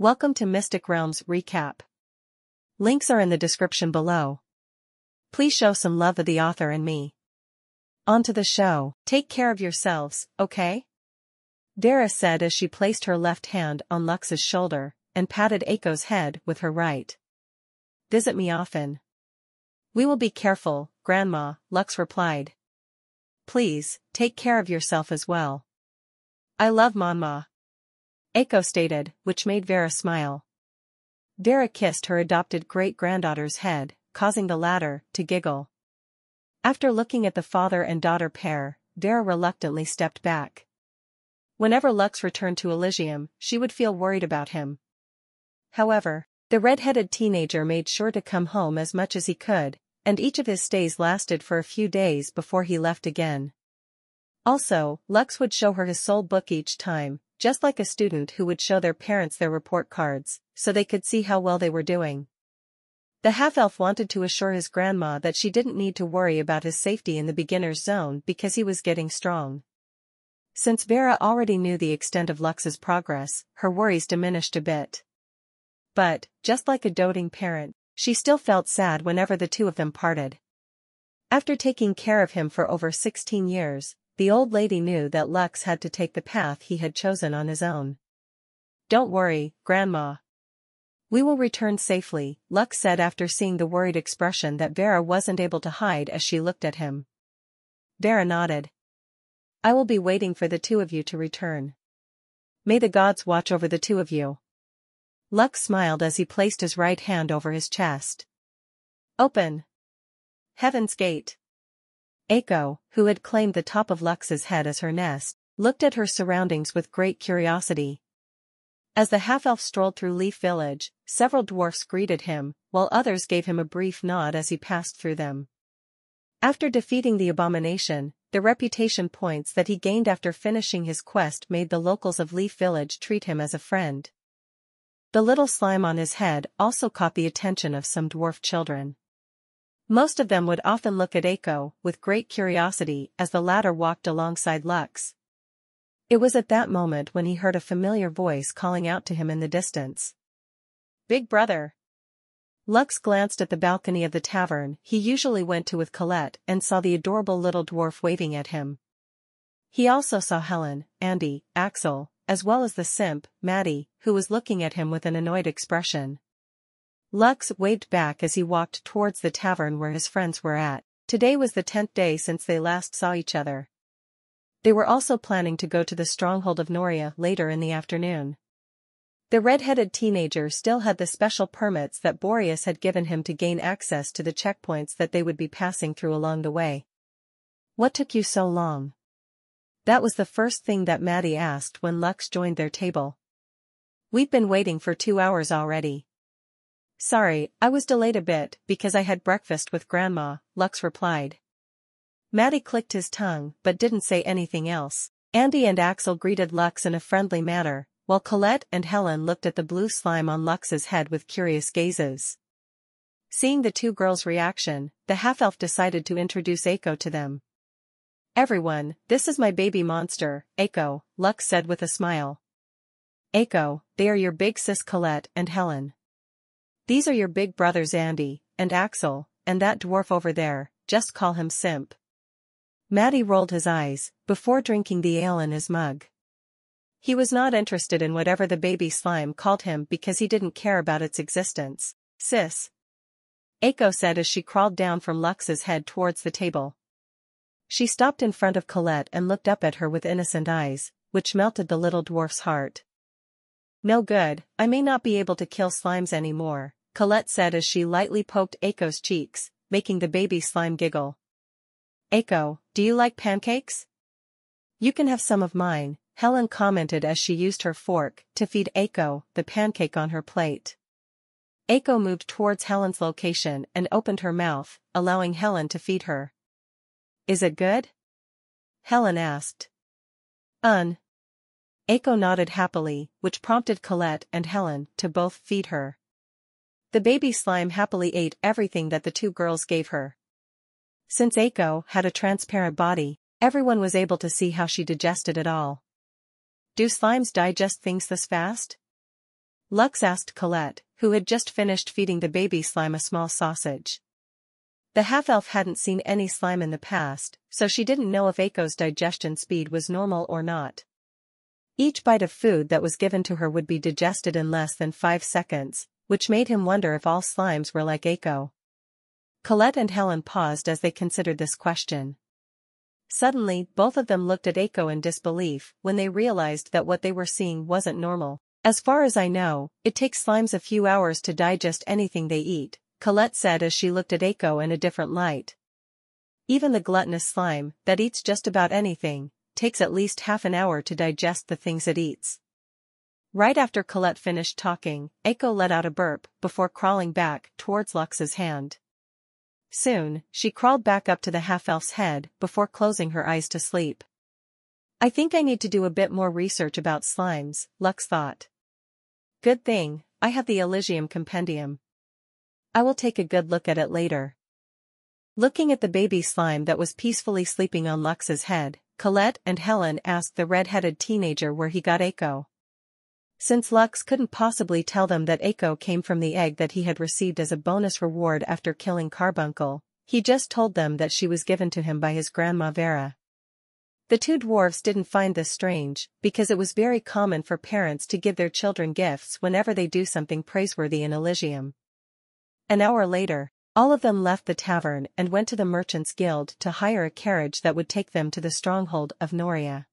Welcome to Mystic Realms Recap. Links are in the description below. Please show some love to the author and me. On to the show. Take care of yourselves, okay? Dara said as she placed her left hand on Lux's shoulder and patted Aiko's head with her right. Visit me often. We will be careful, Grandma, Lux replied. Please, take care of yourself as well. I love Manhwa. Aiko stated, which made Vera smile. Vera kissed her adopted great-granddaughter's head, causing the latter to giggle. After looking at the father and daughter pair, Vera reluctantly stepped back. Whenever Lux returned to Elysium, she would feel worried about him. However, the red-headed teenager made sure to come home as much as he could, and each of his stays lasted for a few days before he left again. Also, Lux would show her his soul book each time, just like a student who would show their parents their report cards, so they could see how well they were doing. The half-elf wanted to assure his grandma that she didn't need to worry about his safety in the beginner's zone because he was getting strong. Since Vera already knew the extent of Lux's progress, her worries diminished a bit. But, just like a doting parent, she still felt sad whenever the two of them parted. After taking care of him for over 16 years, the old lady knew that Lux had to take the path he had chosen on his own. Don't worry, Grandma. We will return safely, Lux said after seeing the worried expression that Vera wasn't able to hide as she looked at him. Vera nodded. I will be waiting for the two of you to return. May the gods watch over the two of you. Lux smiled as he placed his right hand over his chest. Open. Heaven's Gate. Aiko, who had claimed the top of Lux's head as her nest, looked at her surroundings with great curiosity. As the half-elf strolled through Leaf Village, several dwarfs greeted him, while others gave him a brief nod as he passed through them. After defeating the abomination, the reputation points that he gained after finishing his quest made the locals of Leaf Village treat him as a friend. The little slime on his head also caught the attention of some dwarf children. Most of them would often look at Aiko with great curiosity as the latter walked alongside Lux. It was at that moment when he heard a familiar voice calling out to him in the distance. Big brother. Lux glanced at the balcony of the tavern he usually went to with Colette and saw the adorable little dwarf waving at him. He also saw Helen, Andy, Axel, as well as the simp, Maddie, who was looking at him with an annoyed expression. Lux waved back as he walked towards the tavern where his friends were at. Today was the 10th day since they last saw each other. They were also planning to go to the stronghold of Noria later in the afternoon. The red-headed teenager still had the special permits that Boreas had given him to gain access to the checkpoints that they would be passing through along the way. What took you so long? That was the first thing that Maddie asked when Lux joined their table. We've been waiting for 2 hours already. Sorry, I was delayed a bit because I had breakfast with Grandma, Lux replied. Maddie clicked his tongue but didn't say anything else. Andy and Axel greeted Lux in a friendly manner, while Colette and Helen looked at the blue slime on Lux's head with curious gazes. Seeing the two girls' reaction, the half-elf decided to introduce Aiko to them. Everyone, this is my baby monster, Aiko, Lux said with a smile. Aiko, they are your big sis Colette and Helen. These are your big brothers Andy, and Axel, and that dwarf over there, just call him Simp. Maddie rolled his eyes, before drinking the ale in his mug. He was not interested in whatever the baby slime called him because he didn't care about its existence. Sis. Aiko said as she crawled down from Lux's head towards the table. She stopped in front of Colette and looked up at her with innocent eyes, which melted the little dwarf's heart. No good, I may not be able to kill slimes anymore, Colette said as she lightly poked Aiko's cheeks, making the baby slime giggle. Aiko, do you like pancakes? You can have some of mine, Helen commented as she used her fork to feed Aiko the pancake on her plate. Aiko moved towards Helen's location and opened her mouth, allowing Helen to feed her. Is it good? Helen asked. Aiko nodded happily, which prompted Colette and Helen to both feed her. The baby slime happily ate everything that the two girls gave her. Since Aiko had a transparent body, everyone was able to see how she digested it all. Do slimes digest things this fast? Lux asked Colette, who had just finished feeding the baby slime a small sausage. The half-elf hadn't seen any slime in the past, so she didn't know if Aiko's digestion speed was normal or not. Each bite of food that was given to her would be digested in less than 5 seconds, which made him wonder if all slimes were like Aiko. Colette and Helen paused as they considered this question. Suddenly, both of them looked at Aiko in disbelief when they realized that what they were seeing wasn't normal. As far as I know, it takes slimes a few hours to digest anything they eat, Colette said as she looked at Aiko in a different light. Even the gluttonous slime, that eats just about anything, takes at least half an hour to digest the things it eats. Right after Colette finished talking, Aiko let out a burp before crawling back towards Lux's hand. Soon, she crawled back up to the half-elf's head before closing her eyes to sleep. I think I need to do a bit more research about slimes, Lux thought. Good thing, I have the Elysium Compendium. I will take a good look at it later. Looking at the baby slime that was peacefully sleeping on Lux's head, Colette and Helen asked the red-headed teenager where he got Aiko. Since Lux couldn't possibly tell them that Aiko came from the egg that he had received as a bonus reward after killing Carbuncle, he just told them that she was given to him by his grandma Vera. The two dwarves didn't find this strange, because it was very common for parents to give their children gifts whenever they do something praiseworthy in Elysium. An hour later, all of them left the tavern and went to the Merchants' Guild to hire a carriage that would take them to the stronghold of Noria.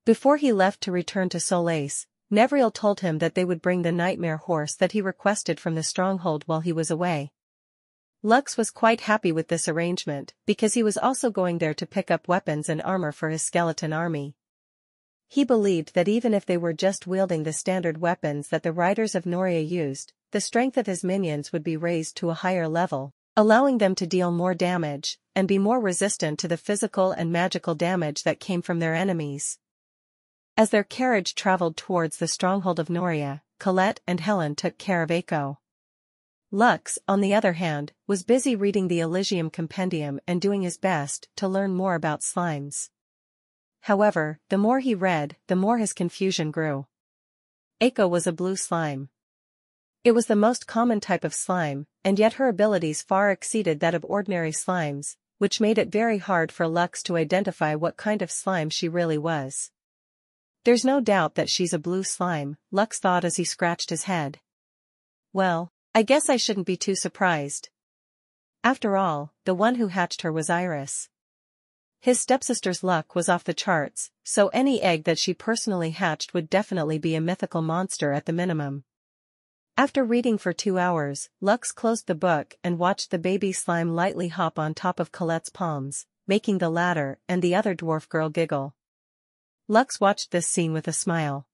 Before he left to return to Solais, Nevriel told him that they would bring the nightmare horse that he requested from the stronghold while he was away. Lux was quite happy with this arrangement, because he was also going there to pick up weapons and armor for his skeleton army. He believed that even if they were just wielding the standard weapons that the riders of Noria used, the strength of his minions would be raised to a higher level, allowing them to deal more damage, and be more resistant to the physical and magical damage that came from their enemies. As their carriage traveled towards the stronghold of Noria, Colette and Helen took care of Aiko. Lux, on the other hand, was busy reading the Elysium Compendium and doing his best to learn more about slimes. However, the more he read, the more his confusion grew. Aiko was a blue slime. It was the most common type of slime, and yet her abilities far exceeded that of ordinary slimes, which made it very hard for Lux to identify what kind of slime she really was. There's no doubt that she's a blue slime, Lux thought as he scratched his head. Well, I guess I shouldn't be too surprised. After all, the one who hatched her was Iris. His stepsister's luck was off the charts, so any egg that she personally hatched would definitely be a mythical monster at the minimum. After reading for 2 hours, Lux closed the book and watched the baby slime lightly hop on top of Colette's palms, making the latter and the other dwarf girl giggle. Lux watched this scene with a smile.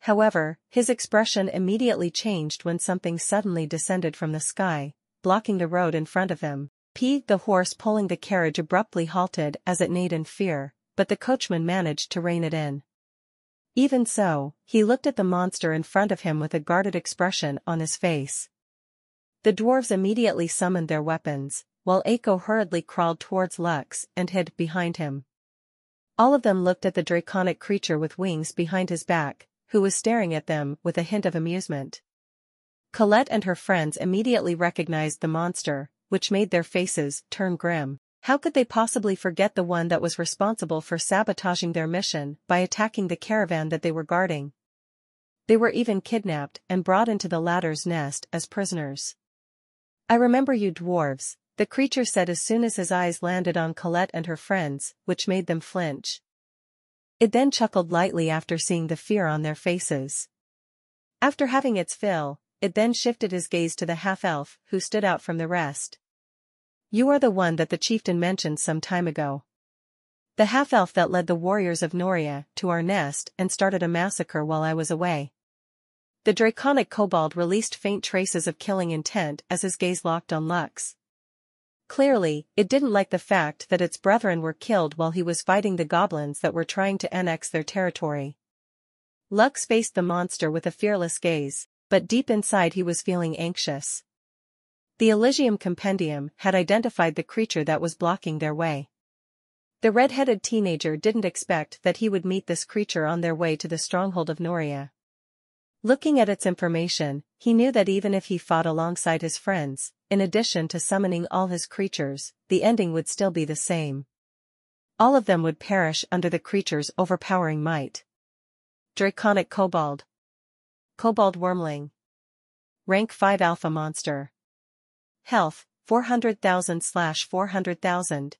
However, his expression immediately changed when something suddenly descended from the sky, blocking the road in front of him. The horse pulling the carriage abruptly halted as it neighed in fear, but the coachman managed to rein it in. Even so, he looked at the monster in front of him with a guarded expression on his face. The dwarves immediately summoned their weapons, while Aiko hurriedly crawled towards Lux and hid behind him. All of them looked at the draconic creature with wings behind his back, who was staring at them with a hint of amusement. Colette and her friends immediately recognized the monster, which made their faces turn grim. How could they possibly forget the one that was responsible for sabotaging their mission by attacking the caravan that they were guarding? They were even kidnapped and brought into the latter's nest as prisoners. "I remember you dwarves," the creature said as soon as his eyes landed on Colette and her friends, which made them flinch. It then chuckled lightly after seeing the fear on their faces. After having its fill, it then shifted his gaze to the half-elf, who stood out from the rest. "You are the one that the chieftain mentioned some time ago. The half-elf that led the warriors of Noria to our nest and started a massacre while I was away." The draconic kobold released faint traces of killing intent as his gaze locked on Lux. Clearly, it didn't like the fact that its brethren were killed while he was fighting the goblins that were trying to annex their territory. Lux faced the monster with a fearless gaze, but deep inside he was feeling anxious. The Elysium Compendium had identified the creature that was blocking their way. The red-headed teenager didn't expect that he would meet this creature on their way to the stronghold of Noria. Looking at its information, he knew that even if he fought alongside his friends, in addition to summoning all his creatures, the ending would still be the same. All of them would perish under the creature's overpowering might. Draconic Kobold. Kobold Wormling. Rank 5 Alpha Monster. Health, 400,000/400,000.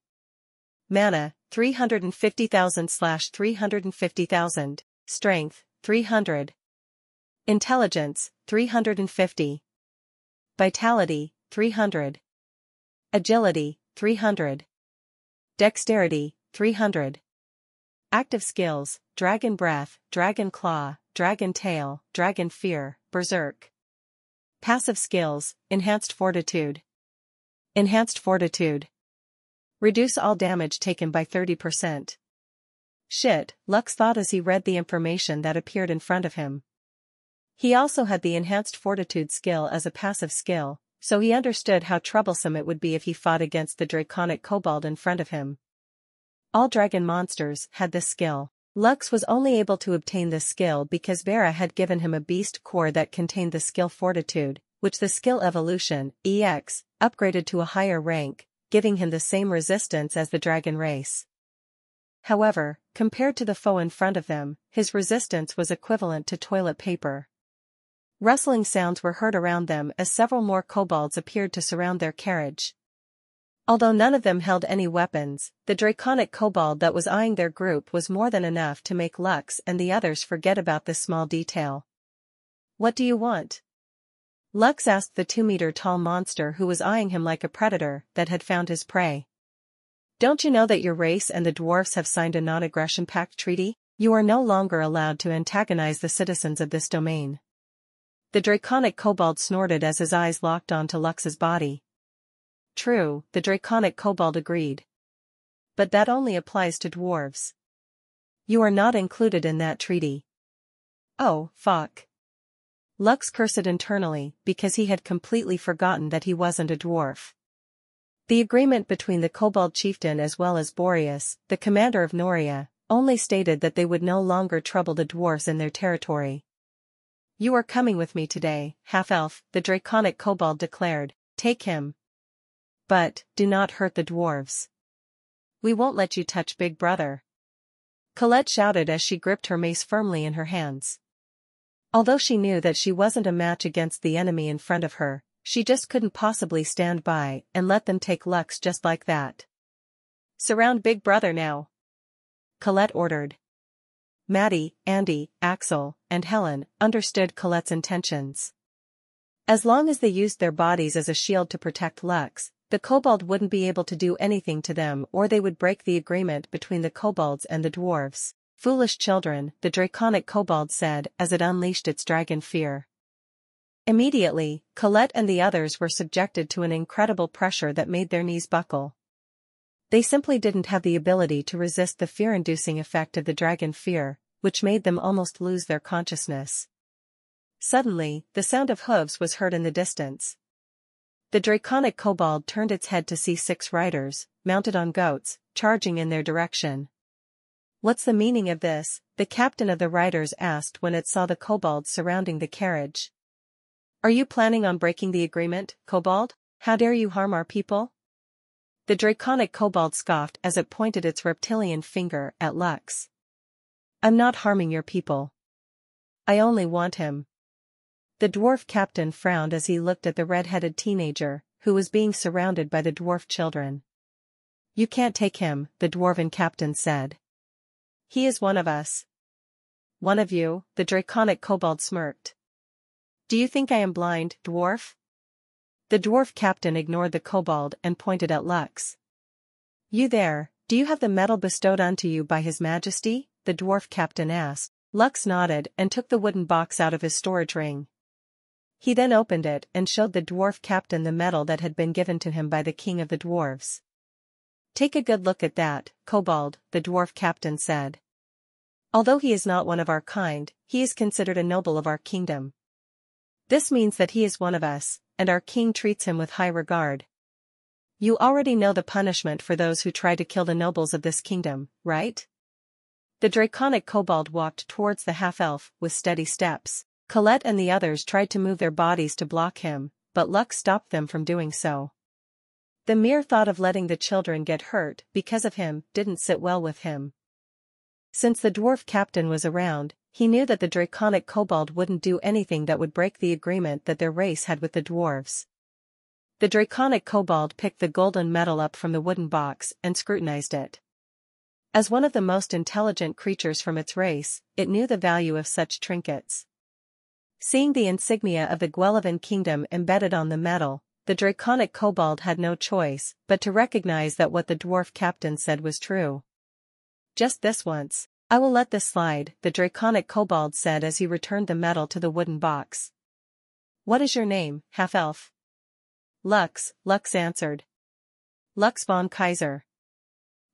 Mana, 350,000/350,000. Strength, 300. Intelligence, 350. Vitality, 300. Agility, 300. Dexterity, 300. Active skills, Dragon Breath, Dragon Claw, Dragon Tail, Dragon Fear, Berserk. Passive skills, Enhanced Fortitude. Enhanced Fortitude. Reduce all damage taken by 30%. Shit, Lux thought as he read the information that appeared in front of him. He also had the Enhanced Fortitude skill as a passive skill, so he understood how troublesome it would be if he fought against the Draconic Kobold in front of him. All dragon monsters had this skill. Lux was only able to obtain this skill because Vera had given him a beast core that contained the skill Fortitude, which the skill Evolution, EX, upgraded to a higher rank, giving him the same resistance as the dragon race. However, compared to the foe in front of them, his resistance was equivalent to toilet paper. Rustling sounds were heard around them as several more kobolds appeared to surround their carriage. Although none of them held any weapons, the draconic kobold that was eyeing their group was more than enough to make Lux and the others forget about this small detail. "What do you want?" Lux asked the 2-meter-tall monster who was eyeing him like a predator that had found his prey. "Don't you know that your race and the dwarfs have signed a non-aggression pact treaty? You are no longer allowed to antagonize the citizens of this domain." The draconic kobold snorted as his eyes locked onto Lux's body. "True," the draconic kobold agreed. "But that only applies to dwarves. You are not included in that treaty." "Oh, fuck." Lux cursed internally because he had completely forgotten that he wasn't a dwarf. The agreement between the kobold chieftain as well as Boreas, the commander of Noria, only stated that they would no longer trouble the dwarves in their territory. "You are coming with me today, half-elf," the draconic kobold declared. "Take him. But, do not hurt the dwarves. We won't let you touch Big Brother." Colette shouted as she gripped her mace firmly in her hands. Although she knew that she wasn't a match against the enemy in front of her, she just couldn't possibly stand by and let them take Lux just like that. "Surround Big Brother now," Colette ordered. Maddie, Andy, Axel, and Helen understood Colette's intentions. As long as they used their bodies as a shield to protect Lux, the kobold wouldn't be able to do anything to them or they would break the agreement between the kobolds and the dwarves. "Foolish children," the draconic kobold said as it unleashed its dragon fear. Immediately, Colette and the others were subjected to an incredible pressure that made their knees buckle. They simply didn't have the ability to resist the fear-inducing effect of the dragon fear, which made them almost lose their consciousness. Suddenly, the sound of hooves was heard in the distance. The draconic kobold turned its head to see 6 riders, mounted on goats, charging in their direction. "What's the meaning of this?" the captain of the riders asked when it saw the kobolds surrounding the carriage. "Are you planning on breaking the agreement, kobold? How dare you harm our people?" The draconic kobold scoffed as it pointed its reptilian finger at Lux. "I'm not harming your people. I only want him." The dwarf captain frowned as he looked at the red-headed teenager, who was being surrounded by the dwarf children. "You can't take him," the dwarven captain said. "He is one of us." "One of you?" the draconic kobold smirked. "Do you think I am blind, dwarf?" The dwarf captain ignored the kobold and pointed at Lux. "You there, do you have the medal bestowed unto you by His Majesty?" the dwarf captain asked. Lux nodded and took the wooden box out of his storage ring. He then opened it and showed the dwarf captain the medal that had been given to him by the king of the dwarves. "Take a good look at that, kobold," the dwarf captain said. "Although he is not one of our kind, he is considered a noble of our kingdom. This means that he is one of us, and our king treats him with high regard. You already know the punishment for those who try to kill the nobles of this kingdom, right?" The draconic kobold walked towards the half-elf with steady steps. Colette and the others tried to move their bodies to block him, but Lux stopped them from doing so. The mere thought of letting the children get hurt because of him didn't sit well with him. Since the dwarf captain was around, he knew that the draconic kobold wouldn't do anything that would break the agreement that their race had with the dwarves. The draconic kobold picked the golden medal up from the wooden box and scrutinized it. As one of the most intelligent creatures from its race, it knew the value of such trinkets. Seeing the insignia of the Guellivan kingdom embedded on the medal, the draconic kobold had no choice but to recognize that what the dwarf captain said was true. Just this once, I will let this slide, the draconic kobold said as he returned the medal to the wooden box. What is your name, half-elf? Lux answered. Lux von Kaiser.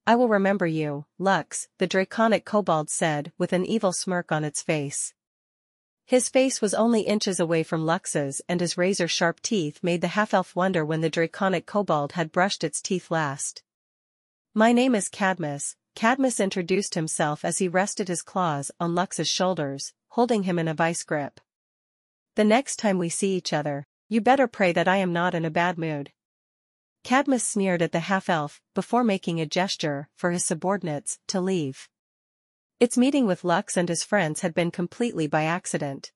I will remember you, Lux, the draconic kobold said with an evil smirk on its face. His face was only inches away from Lux's and his razor-sharp teeth made the half-elf wonder when the draconic kobold had brushed its teeth last. My name is Cadmus. Cadmus introduced himself as he rested his claws on Lux's shoulders, holding him in a vice grip. The next time we see each other, you better pray that I am not in a bad mood. Cadmus sneered at the half-elf before making a gesture for his subordinates to leave. Its meeting with Lux and his friends had been completely by accident.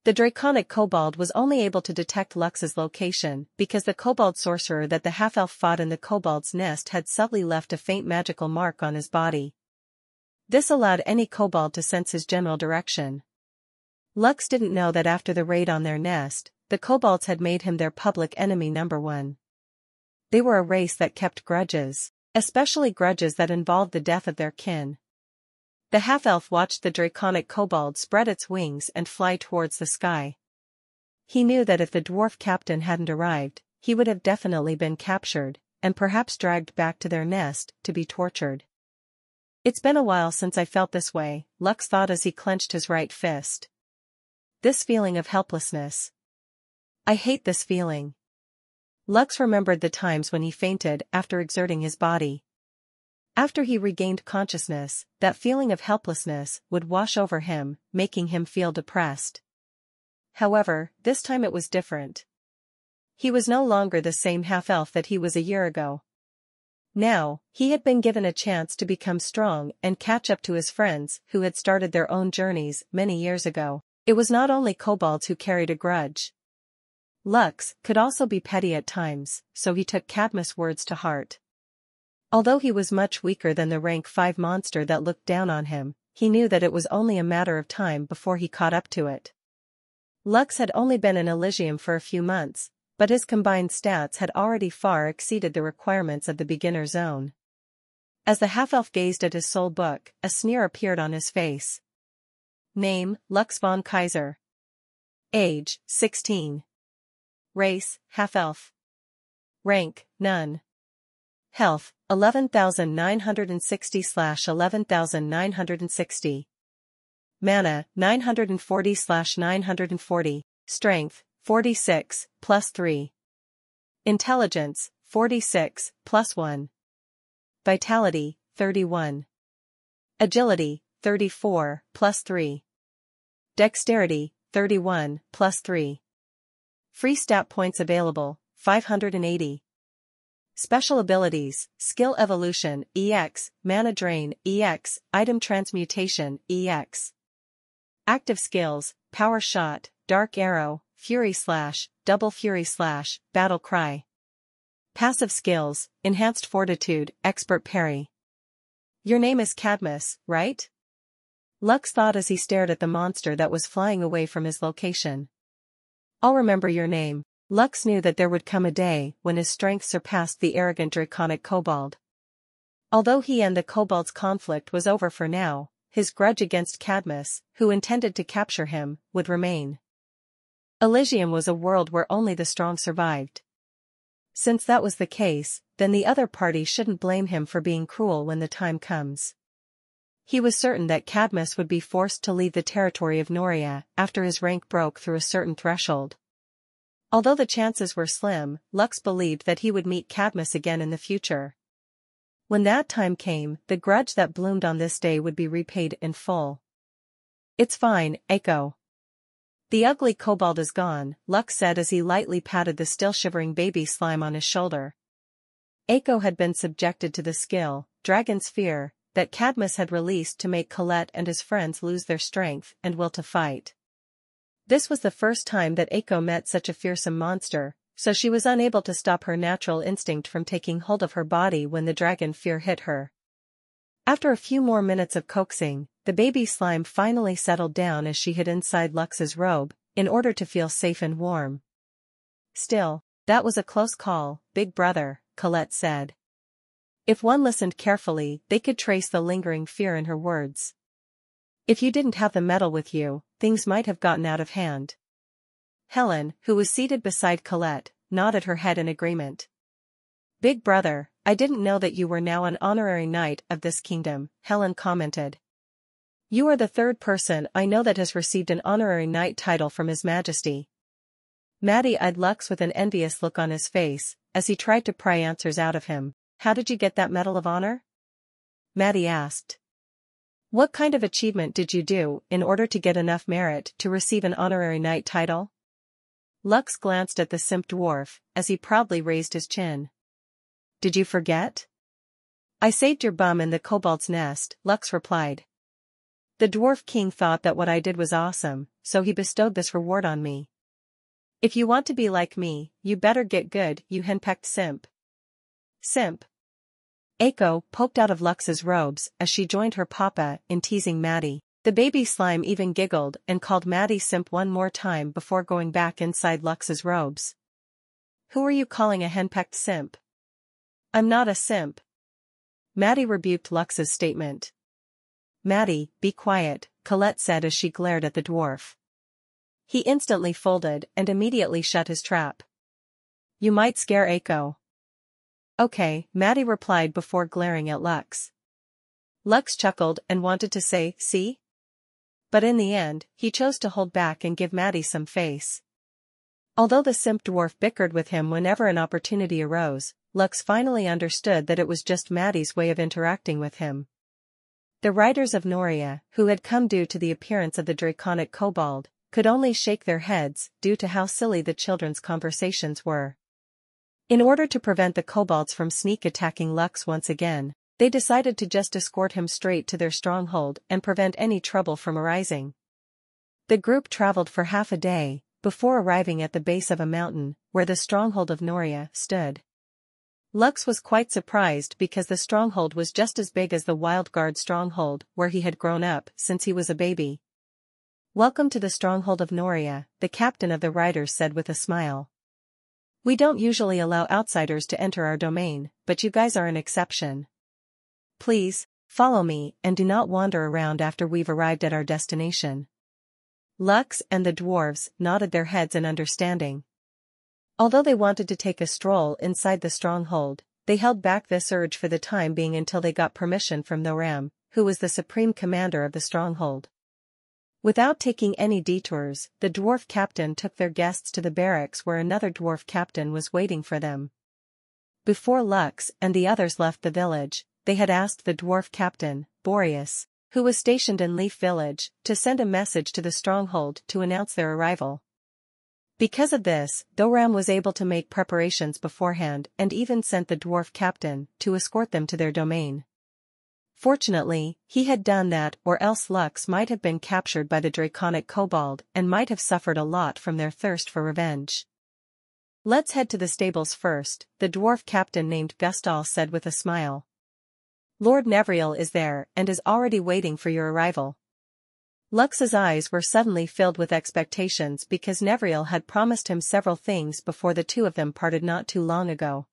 The draconic kobold was only able to detect Lux's location because the kobold sorcerer that the half-elf fought in the kobold's nest had subtly left a faint magical mark on his body. This allowed any kobold to sense his general direction. Lux didn't know that after the raid on their nest, the kobolds had made him their public enemy number one. They were a race that kept grudges, especially grudges that involved the death of their kin. The half-elf watched the draconic kobold spread its wings and fly towards the sky. He knew that if the dwarf captain hadn't arrived, he would have definitely been captured, and perhaps dragged back to their nest to be tortured. It's been a while since I felt this way, Lux thought as he clenched his right fist. This feeling of helplessness. I hate this feeling. Lux remembered the times when he fainted after exerting his body. After he regained consciousness, that feeling of helplessness would wash over him, making him feel depressed. However, this time it was different. He was no longer the same half-elf that he was a year ago. Now, he had been given a chance to become strong and catch up to his friends who had started their own journeys many years ago. It was not only kobolds who carried a grudge. Lux could also be petty at times, so he took Cadmus' words to heart. Although he was much weaker than the rank 5 monster that looked down on him, he knew that it was only a matter of time before he caught up to it. Lux had only been in Elysium for a few months, but his combined stats had already far exceeded the requirements of the beginner zone. As the half-elf gazed at his soul book, a sneer appeared on his face. Name, Lux von Kaiser. Age, 16. Race, half-elf. Rank, none. Health, 11,960/11,960. Mana, 940/940. Strength, 46, +3. Intelligence, 46, +1. Vitality, 31. Agility, 34, +3. Dexterity, 31, +3. Free stat points available, 580. Special abilities, Skill Evolution, EX, Mana Drain, EX, Item Transmutation, EX. Active skills, Power Shot, Dark Arrow, Fury Slash, Double Fury Slash, Battle Cry. Passive skills, Enhanced Fortitude, Expert Parry. Your name is Cadmus, right? Lux thought as he stared at the monster that was flying away from his location. I'll remember your name. Lux knew that there would come a day when his strength surpassed the arrogant draconic kobold. Although he and the kobold's conflict was over for now, his grudge against Cadmus, who intended to capture him, would remain. Elysium was a world where only the strong survived. Since that was the case, then the other party shouldn't blame him for being cruel when the time comes. He was certain that Cadmus would be forced to leave the territory of Noria after his rank broke through a certain threshold. Although the chances were slim, Lux believed that he would meet Cadmus again in the future. When that time came, the grudge that bloomed on this day would be repaid in full. It's fine, Echo. The ugly kobold is gone, Lux said as he lightly patted the still shivering baby slime on his shoulder. Eiko had been subjected to the skill, Dragon's Fear, that Cadmus had released to make Colette and his friends lose their strength and will to fight. This was the first time that Eiko met such a fearsome monster, so she was unable to stop her natural instinct from taking hold of her body when the dragon fear hit her. After a few more minutes of coaxing, the baby slime finally settled down as she hid inside Lux's robe, in order to feel safe and warm. Still, that was a close call, big brother, Colette said. If one listened carefully, they could trace the lingering fear in her words. If you didn't have the medal with you, things might have gotten out of hand. Helen, who was seated beside Colette, nodded her head in agreement. Big brother, I didn't know that you were now an honorary knight of this kingdom, Helen commented. You are the third person I know that has received an honorary knight title from His Majesty. Maddie eyed Lux with an envious look on his face, as he tried to pry answers out of him. How did you get that Medal of Honor? Maddie asked. What kind of achievement did you do in order to get enough merit to receive an honorary knight title? Lux glanced at the simp dwarf, as he proudly raised his chin. Did you forget? I saved your bum in the kobold's nest, Lux replied. The dwarf king thought that what I did was awesome, so he bestowed this reward on me. If you want to be like me, you better get good, you henpecked simp. Simp. Eiko poked out of Lux's robes as she joined her papa in teasing Maddie. The baby slime even giggled and called Maddie simp one more time before going back inside Lux's robes. Who are you calling a henpecked simp? I'm not a simp. Maddie rebuked Lux's statement. Maddie, be quiet, Colette said as she glared at the dwarf. He instantly folded and immediately shut his trap. You might scare Eiko. Okay, Maddie replied before glaring at Lux. Lux chuckled and wanted to say, see? But in the end, he chose to hold back and give Maddie some face. Although the simp dwarf bickered with him whenever an opportunity arose, Lux finally understood that it was just Maddie's way of interacting with him. The riders of Noria, who had come due to the appearance of the draconic kobold, could only shake their heads due to how silly the children's conversations were. In order to prevent the kobolds from sneak attacking Lux once again, they decided to just escort him straight to their stronghold and prevent any trouble from arising. The group traveled for half a day, before arriving at the base of a mountain, where the stronghold of Noria stood. Lux was quite surprised because the stronghold was just as big as the Wild Guard stronghold where he had grown up since he was a baby. Welcome to the stronghold of Noria, the captain of the riders said with a smile. We don't usually allow outsiders to enter our domain, but you guys are an exception. Please, follow me and do not wander around after we've arrived at our destination. Lux and the dwarves nodded their heads in understanding. Although they wanted to take a stroll inside the stronghold, they held back this urge for the time being until they got permission from Noram, who was the supreme commander of the stronghold. Without taking any detours, the dwarf captain took their guests to the barracks where another dwarf captain was waiting for them. Before Lux and the others left the village, they had asked the dwarf captain, Boreas, who was stationed in Leaf Village, to send a message to the stronghold to announce their arrival. Because of this, Doram was able to make preparations beforehand and even sent the dwarf captain to escort them to their domain. Fortunately, he had done that, or else Lux might have been captured by the draconic kobold and might have suffered a lot from their thirst for revenge. Let's head to the stables first, the dwarf captain named Gustal said with a smile. Lord Nevriel is there and is already waiting for your arrival. Lux's eyes were suddenly filled with expectations because Nevriel had promised him several things before the two of them parted not too long ago.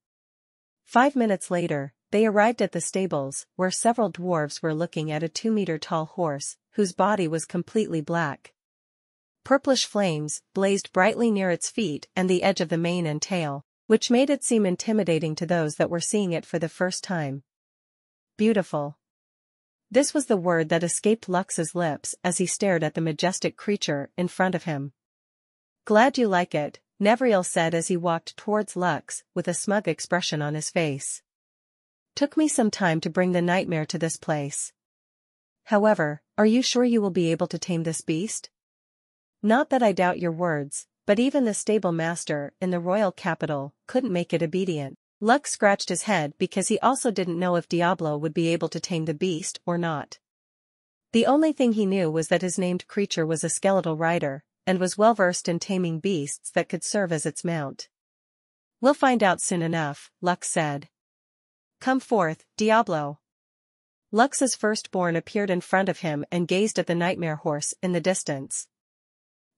5 minutes later, they arrived at the stables, where several dwarves were looking at a 2-meter-tall horse, whose body was completely black. Purplish flames blazed brightly near its feet and the edge of the mane and tail, which made it seem intimidating to those that were seeing it for the first time. Beautiful. This was the word that escaped Lux's lips as he stared at the majestic creature in front of him. Glad you like it, Nevriel said as he walked towards Lux with a smug expression on his face. Took me some time to bring the nightmare to this place. However, are you sure you will be able to tame this beast? Not that I doubt your words, but even the stable master in the royal capital couldn't make it obedient. Lux scratched his head because he also didn't know if Diablo would be able to tame the beast or not. The only thing he knew was that his named creature was a skeletal rider, and was well versed in taming beasts that could serve as its mount. We'll find out soon enough, Lux said. Come forth, Diablo. Lux's firstborn appeared in front of him and gazed at the nightmare horse in the distance.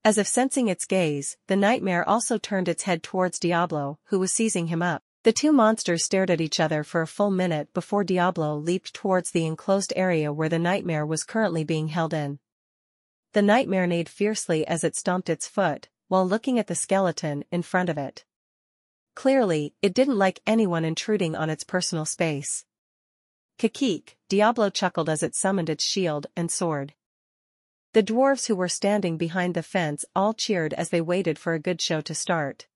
As if sensing its gaze, the nightmare also turned its head towards Diablo, who was seizing him up. The two monsters stared at each other for a full minute before Diablo leaped towards the enclosed area where the nightmare was currently being held in. The nightmare neighed fiercely as it stomped its foot, while looking at the skeleton in front of it. Clearly, it didn't like anyone intruding on its personal space. Kakik, Diablo chuckled as it summoned its shield and sword. The dwarves who were standing behind the fence all cheered as they waited for a good show to start.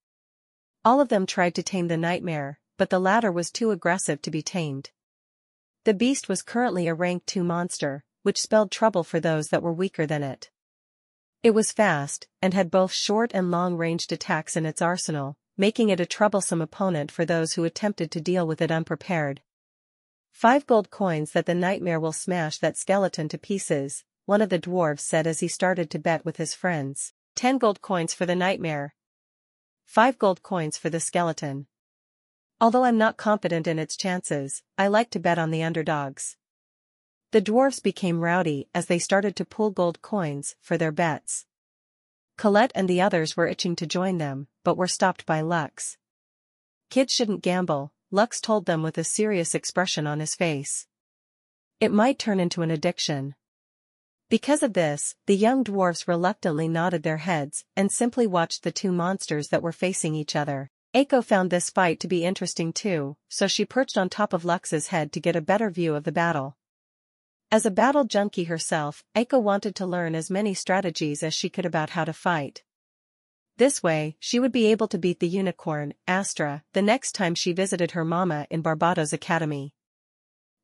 All of them tried to tame the nightmare, but the latter was too aggressive to be tamed. The beast was currently a rank 2 monster, which spelled trouble for those that were weaker than it. It was fast, and had both short and long-ranged attacks in its arsenal, making it a troublesome opponent for those who attempted to deal with it unprepared. 5 gold coins that the nightmare will smash that skeleton to pieces, one of the dwarves said as he started to bet with his friends. 10 gold coins for the nightmare. 5 gold coins for the skeleton. Although I'm not confident in its chances, I like to bet on the underdogs. The dwarves became rowdy as they started to pool gold coins for their bets. Colette and the others were itching to join them, but were stopped by Lux. Kids shouldn't gamble, Lux told them with a serious expression on his face. It might turn into an addiction. Because of this, the young dwarfs reluctantly nodded their heads and simply watched the two monsters that were facing each other. Aiko found this fight to be interesting too, so she perched on top of Lux's head to get a better view of the battle. As a battle junkie herself, Aiko wanted to learn as many strategies as she could about how to fight. This way, she would be able to beat the unicorn, Astra, the next time she visited her mama in Barbados Academy.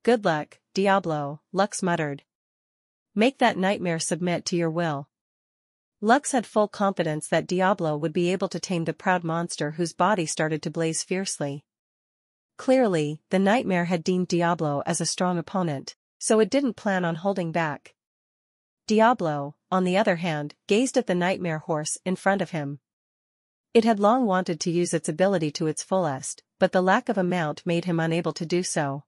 Good luck, Diablo, Lux muttered. Make that nightmare submit to your will. Lux had full confidence that Diablo would be able to tame the proud monster whose body started to blaze fiercely. Clearly, the nightmare had deemed Diablo as a strong opponent, so it didn't plan on holding back. Diablo, on the other hand, gazed at the nightmare horse in front of him. It had long wanted to use its ability to its fullest, but the lack of a mount made him unable to do so.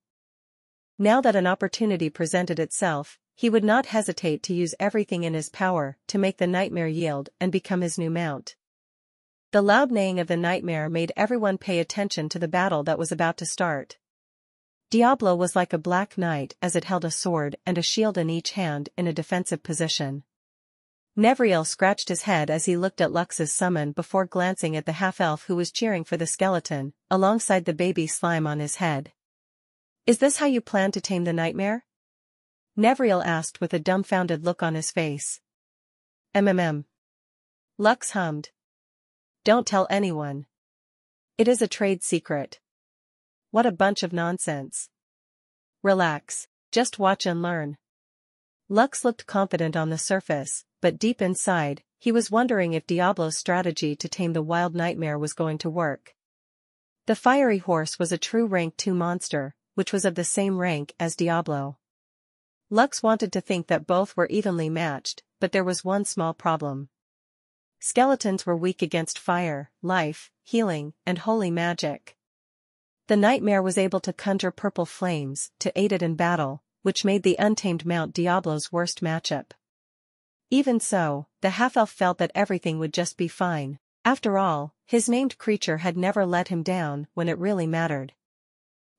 Now that an opportunity presented itself, he would not hesitate to use everything in his power to make the nightmare yield and become his new mount. The loud neighing of the nightmare made everyone pay attention to the battle that was about to start. Diablo was like a black knight as it held a sword and a shield in each hand in a defensive position. Nevriel scratched his head as he looked at Lux's summon before glancing at the half-elf who was cheering for the skeleton, alongside the baby slime on his head. Is this how you plan to tame the nightmare? Nevriel asked with a dumbfounded look on his face. Lux hummed. Don't tell anyone. It is a trade secret. What a bunch of nonsense. Relax, just watch and learn. Lux looked confident on the surface, but deep inside, he was wondering if Diablo's strategy to tame the wild nightmare was going to work. The fiery horse was a true rank 2 monster, which was of the same rank as Diablo. Lux wanted to think that both were evenly matched, but there was one small problem. Skeletons were weak against fire, life, healing, and holy magic. The nightmare was able to conjure purple flames to aid it in battle, which made the untamed mount Diablo's worst matchup. Even so, the half-elf felt that everything would just be fine. After all, his named creature had never let him down when it really mattered.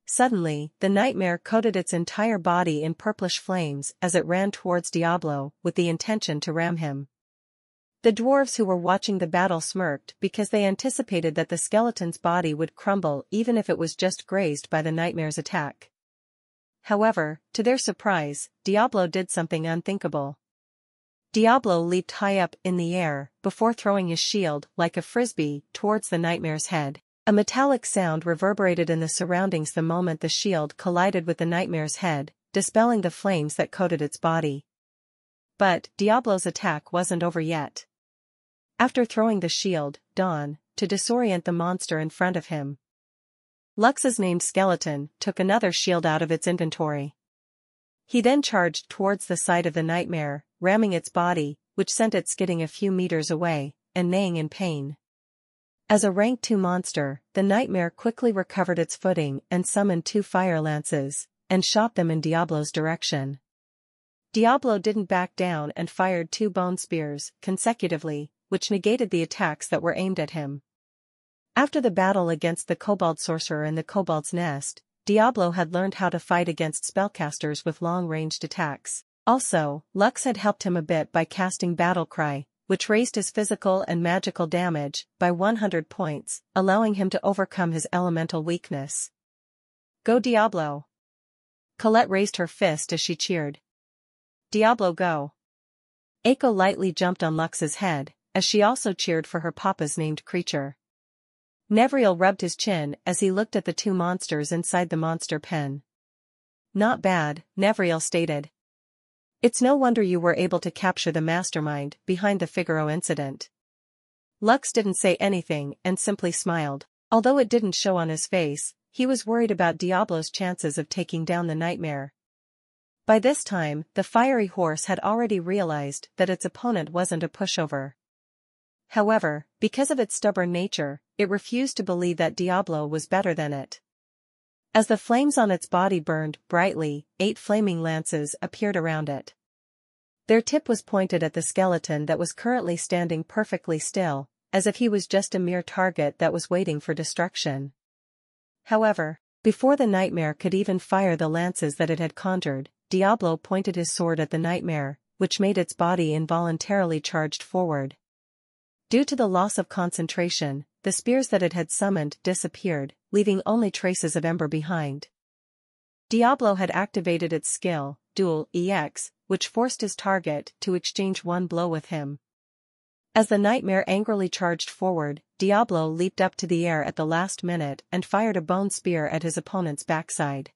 Suddenly, the nightmare coated its entire body in purplish flames as it ran towards Diablo with the intention to ram him. The dwarves who were watching the battle smirked because they anticipated that the skeleton's body would crumble even if it was just grazed by the nightmare's attack. However, to their surprise, Diablo did something unthinkable. Diablo leaped high up in the air before throwing his shield like a frisbee towards the nightmare's head. A metallic sound reverberated in the surroundings the moment the shield collided with the nightmare's head, dispelling the flames that coated its body. But Diablo's attack wasn't over yet. after throwing the shield, Dawn, to disorient the monster in front of him. Lux's named skeleton took another shield out of its inventory. He then charged towards the side of the nightmare, ramming its body, which sent it skidding a few meters away, and neighing in pain. As a rank 2 monster, the nightmare quickly recovered its footing and summoned 2 fire lances, and shot them in Diablo's direction. Diablo didn't back down and fired 2 bone spears consecutively, which negated the attacks that were aimed at him. After the battle against the Kobold Sorcerer in the Kobold's Nest, Diablo had learned how to fight against spellcasters with long-ranged attacks. Also, Lux had helped him a bit by casting Battle Cry, which raised his physical and magical damage by 100 points, allowing him to overcome his elemental weakness. Go Diablo! Colette raised her fist as she cheered. Diablo go! Eiko lightly jumped on Lux's head, as she also cheered for her papa's named creature. Nevriel rubbed his chin as he looked at the 2 monsters inside the monster pen. Not bad, Nevriel stated. It's no wonder you were able to capture the mastermind behind the Figaro incident. Lux didn't say anything and simply smiled. Although it didn't show on his face, he was worried about Diablo's chances of taking down the nightmare. By this time, the fiery horse had already realized that its opponent wasn't a pushover. However, because of its stubborn nature, it refused to believe that Diablo was better than it. As the flames on its body burned brightly, 8 flaming lances appeared around it. Their tip was pointed at the skeleton that was currently standing perfectly still, as if he was just a mere target that was waiting for destruction. However, before the nightmare could even fire the lances that it had conjured, Diablo pointed his sword at the nightmare, which made its body involuntarily charged forward. Due to the loss of concentration, the spears that it had summoned disappeared, leaving only traces of ember behind. Diablo had activated its skill, Duel EX, which forced his target to exchange one blow with him. As the nightmare angrily charged forward, Diablo leaped up to the air at the last minute and fired a bone spear at his opponent's backside.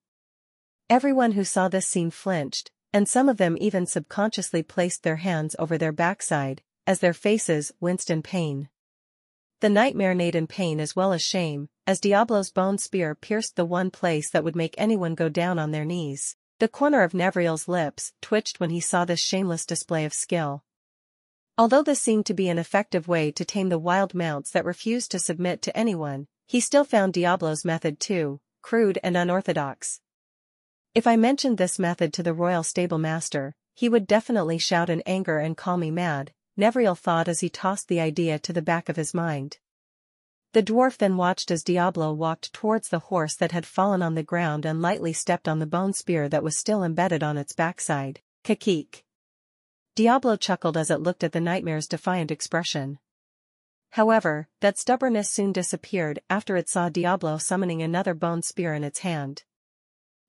Everyone who saw this scene flinched, and some of them even subconsciously placed their hands over their backside, as their faces winced in pain. The nightmare neighed in pain as well as shame, as Diablo's bone spear pierced the one place that would make anyone go down on their knees. The corner of Nevriel's lips twitched when he saw this shameless display of skill. Although this seemed to be an effective way to tame the wild mounts that refused to submit to anyone, he still found Diablo's method too crude and unorthodox. If I mentioned this method to the royal stable master, he would definitely shout in anger and call me mad, Nevriel thought as he tossed the idea to the back of his mind. The dwarf then watched as Diablo walked towards the horse that had fallen on the ground and lightly stepped on the bone spear that was still embedded on its backside. Kakik. Diablo chuckled as it looked at the nightmare's defiant expression. However, that stubbornness soon disappeared after it saw Diablo summoning another bone spear in its hand.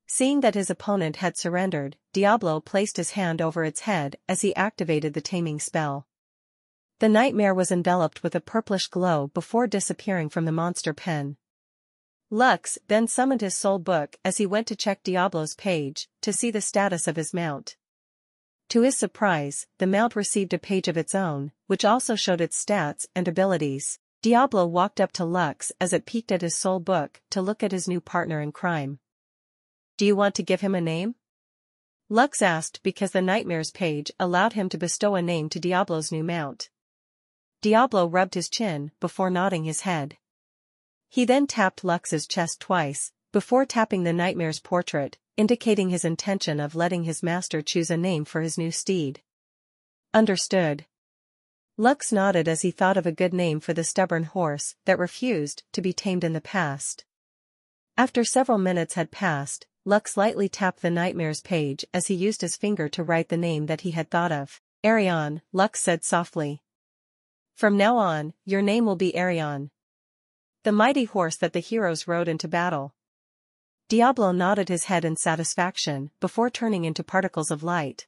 Seeing that his opponent had surrendered, Diablo placed his hand over its head as he activated the taming spell. The nightmare was enveloped with a purplish glow before disappearing from the monster pen. Lux then summoned his soul book as he went to check Diablo's page to see the status of his mount. To his surprise, the mount received a page of its own, which also showed its stats and abilities. Diablo walked up to Lux as it peeked at his soul book to look at his new partner in crime. Do you want to give him a name? Lux asked because the nightmare's page allowed him to bestow a name to Diablo's new mount. Diablo rubbed his chin before nodding his head. He then tapped Lux's chest twice, before tapping the nightmare's portrait, indicating his intention of letting his master choose a name for his new steed. Understood. Lux nodded as he thought of a good name for the stubborn horse that refused to be tamed in the past. After several minutes had passed, Lux lightly tapped the nightmare's page as he used his finger to write the name that he had thought of. Arion, Lux said softly. From now on, your name will be Arion. The mighty horse that the heroes rode into battle. Diablo nodded his head in satisfaction before turning into particles of light.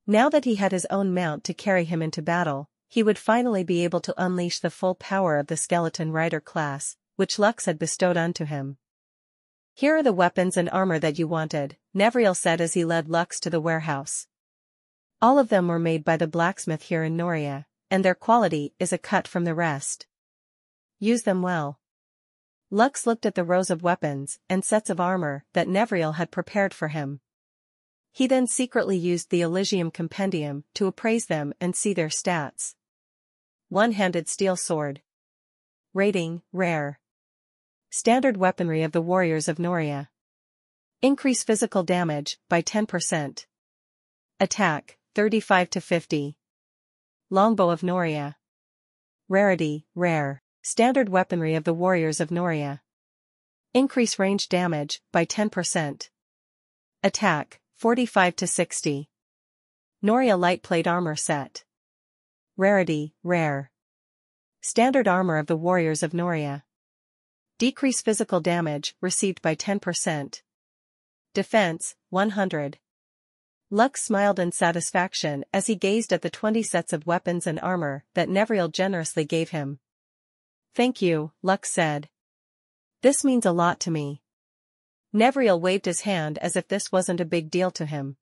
Now that he had his own mount to carry him into battle, he would finally be able to unleash the full power of the skeleton rider class, which Lux had bestowed unto him. Here are the weapons and armor that you wanted, Nevriel said as he led Lux to the warehouse. All of them were made by the blacksmith here in Noria, and their quality is a cut from the rest. Use them well. Lux looked at the rows of weapons and sets of armor that Nevriel had prepared for him. He then secretly used the Elysium Compendium to appraise them and see their stats. One-handed steel sword. Rating, rare. Standard weaponry of the warriors of Noria. Increase physical damage by 10%. Attack, 35 to 50. Longbow of Noria. Rarity, rare. Standard weaponry of the warriors of Noria. Increase range damage by 10%. Attack, 45 to 60. Noria light plate armor set. Rarity, rare. Standard armor of the warriors of Noria. Decrease physical damage received by 10%. Defense, 100. Lux smiled in satisfaction as he gazed at the 20 sets of weapons and armor that Nevriel generously gave him. Thank you, Lux said. This means a lot to me. Nevriel waved his hand as if this wasn't a big deal to him.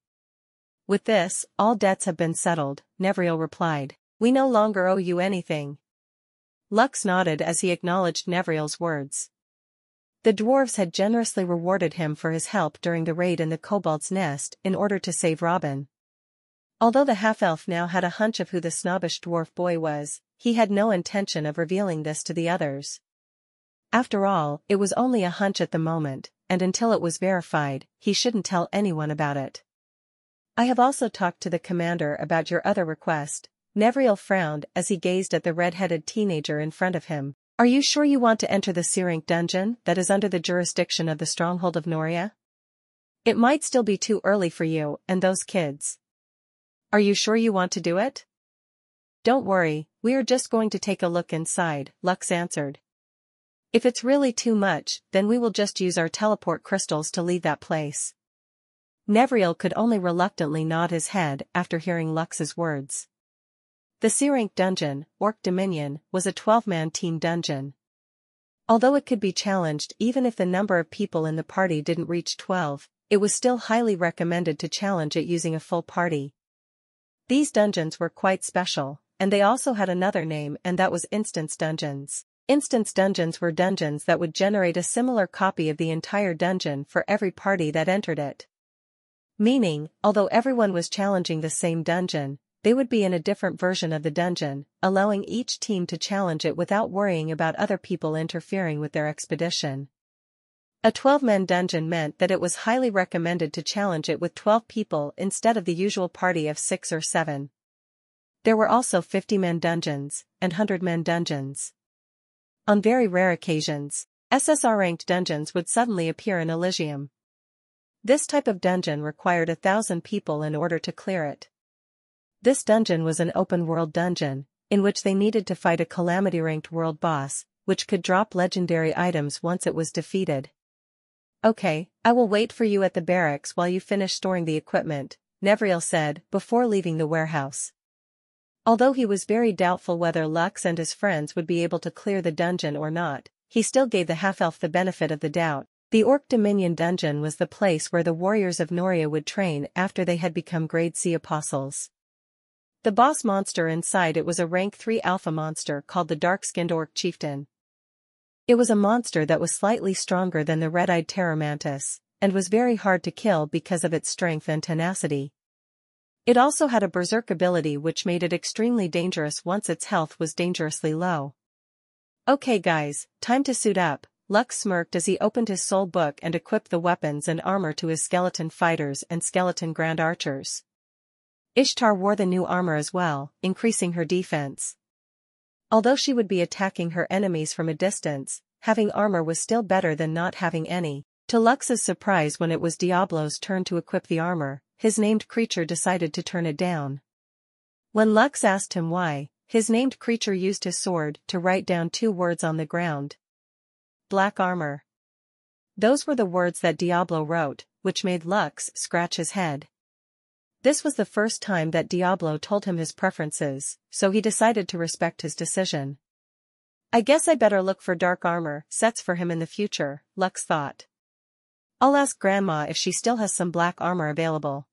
With this, all debts have been settled, Nevriel replied. We no longer owe you anything. Lux nodded as he acknowledged Nevriel's words. The dwarves had generously rewarded him for his help during the raid in the Kobold's Nest in order to save Robin. Although the half-elf now had a hunch of who the snobbish dwarf boy was, he had no intention of revealing this to the others. After all, it was only a hunch at the moment, and until it was verified, he shouldn't tell anyone about it. I have also talked to the commander about your other request. Nevriel frowned as he gazed at the red-headed teenager in front of him. Are you sure you want to enter the Searing dungeon that is under the jurisdiction of the Stronghold of Noria? It might still be too early for you and those kids. Are you sure you want to do it? Don't worry, we are just going to take a look inside, Lux answered. If it's really too much, then we will just use our teleport crystals to leave that place. Nevriel could only reluctantly nod his head after hearing Lux's words. The Searing dungeon, Orc Dominion, was a 12-man team dungeon. Although it could be challenged even if the number of people in the party didn't reach 12, it was still highly recommended to challenge it using a full party. These dungeons were quite special, and they also had another name, and that was Instance Dungeons. Instance Dungeons were dungeons that would generate a similar copy of the entire dungeon for every party that entered it. Meaning, although everyone was challenging the same dungeon, they would be in a different version of the dungeon, allowing each team to challenge it without worrying about other people interfering with their expedition. A 12-man dungeon meant that it was highly recommended to challenge it with 12 people instead of the usual party of 6 or 7. There were also 50-man dungeons, and 100-man dungeons. On very rare occasions, SSR-ranked dungeons would suddenly appear in Elysium. This type of dungeon required 1,000 people in order to clear it. This dungeon was an open-world dungeon, in which they needed to fight a Calamity-ranked world boss, which could drop legendary items once it was defeated. Okay, I will wait for you at the barracks while you finish storing the equipment, Nevriel said before leaving the warehouse. Although he was very doubtful whether Lux and his friends would be able to clear the dungeon or not, he still gave the half-elf the benefit of the doubt. The Orc Dominion dungeon was the place where the warriors of Noria would train after they had become Grade C apostles. The boss monster inside it was a rank 3 alpha monster called the Dark-Skinned Orc Chieftain. It was a monster that was slightly stronger than the red-eyed terror mantis, and was very hard to kill because of its strength and tenacity. It also had a berserk ability which made it extremely dangerous once its health was dangerously low. Okay guys, time to suit up, Lux smirked as he opened his soul book and equipped the weapons and armor to his skeleton fighters and skeleton grand archers. Ishtar wore the new armor as well, increasing her defense. Although she would be attacking her enemies from a distance, having armor was still better than not having any. To Lux's surprise, when it was Diablo's turn to equip the armor, his named creature decided to turn it down. When Lux asked him why, his named creature used his sword to write down 2 words on the ground. Black armor. Those were the words that Diablo wrote, which made Lux scratch his head. This was the first time that Diablo told him his preferences, so he decided to respect his decision. I guess I better look for dark armor sets for him in the future, Lux thought. I'll ask Grandma if she still has some black armor available.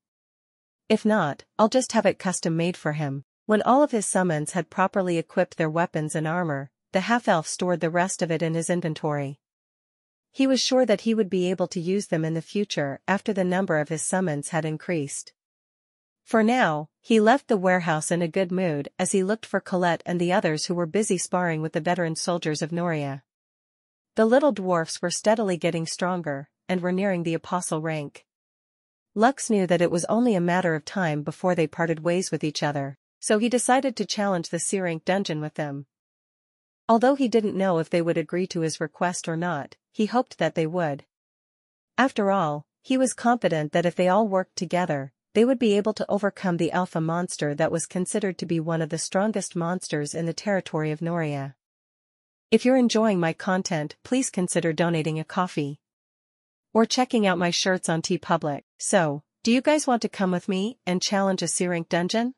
If not, I'll just have it custom made for him. When all of his summons had properly equipped their weapons and armor, the half-elf stored the rest of it in his inventory. He was sure that he would be able to use them in the future after the number of his summons had increased. For now, he left the warehouse in a good mood as he looked for Colette and the others who were busy sparring with the veteran soldiers of Noria. The little dwarfs were steadily getting stronger, and were nearing the apostle rank. Lux knew that it was only a matter of time before they parted ways with each other, so he decided to challenge the C-rank dungeon with them. Although he didn't know if they would agree to his request or not, he hoped that they would. After all, he was confident that if they all worked together, they would be able to overcome the alpha monster that was considered to be one of the strongest monsters in the territory of Noria. If you're enjoying my content, please consider donating a coffee. Or checking out my shirts on TeePublic. So, do you guys want to come with me and challenge a C-rank dungeon?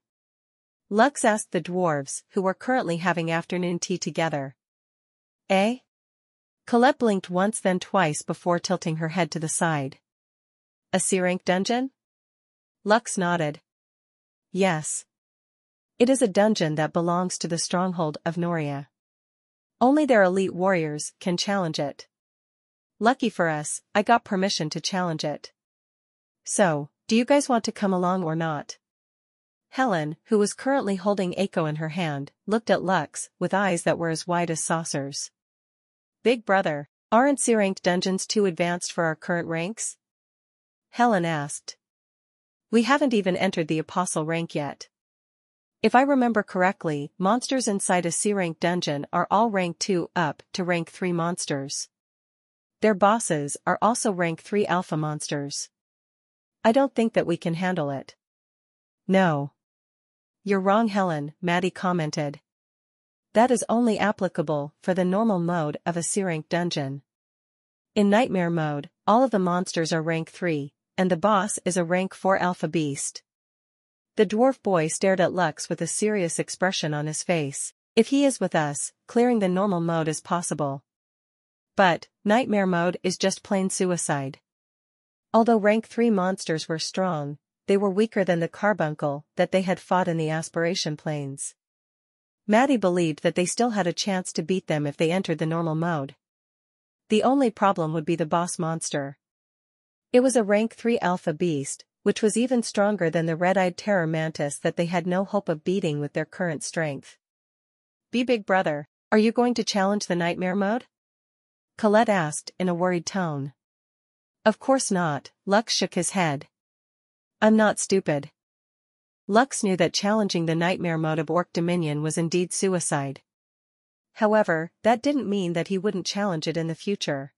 Lux asked the dwarves, who were currently having afternoon tea together. Eh? Colette blinked once then twice before tilting her head to the side. A C-rank dungeon? Lux nodded. Yes. It is a dungeon that belongs to the stronghold of Noria. Only their elite warriors can challenge it. Lucky for us, I got permission to challenge it. So, do you guys want to come along or not? Helen, who was currently holding Eiko in her hand, looked at Lux with eyes that were as wide as saucers. Big brother, aren't C-ranked dungeons too advanced for our current ranks? Helen asked. We haven't even entered the apostle rank yet. If I remember correctly, monsters inside a C-rank dungeon are all rank 2 up to rank 3 monsters. Their bosses are also rank 3 alpha monsters. I don't think that we can handle it. No. You're wrong, Helen, Maddie commented. That is only applicable for the normal mode of a C-rank dungeon. In nightmare mode, all of the monsters are rank 3, and the boss is a rank 4 alpha beast. The dwarf boy stared at Lux with a serious expression on his face. If he is with us, clearing the normal mode is possible. But, nightmare mode is just plain suicide. Although rank 3 monsters were strong, they were weaker than the carbuncle that they had fought in the aspiration planes. Maddie believed that they still had a chance to beat them if they entered the normal mode. The only problem would be the boss monster. It was a rank 3 alpha beast, which was even stronger than the red-eyed terror mantis that they had no hope of beating with their current strength. Big brother, are you going to challenge the nightmare mode? Colette asked in a worried tone. Of course not, Lux shook his head. I'm not stupid. Lux knew that challenging the nightmare mode of Orc Dominion was indeed suicide. However, that didn't mean that he wouldn't challenge it in the future.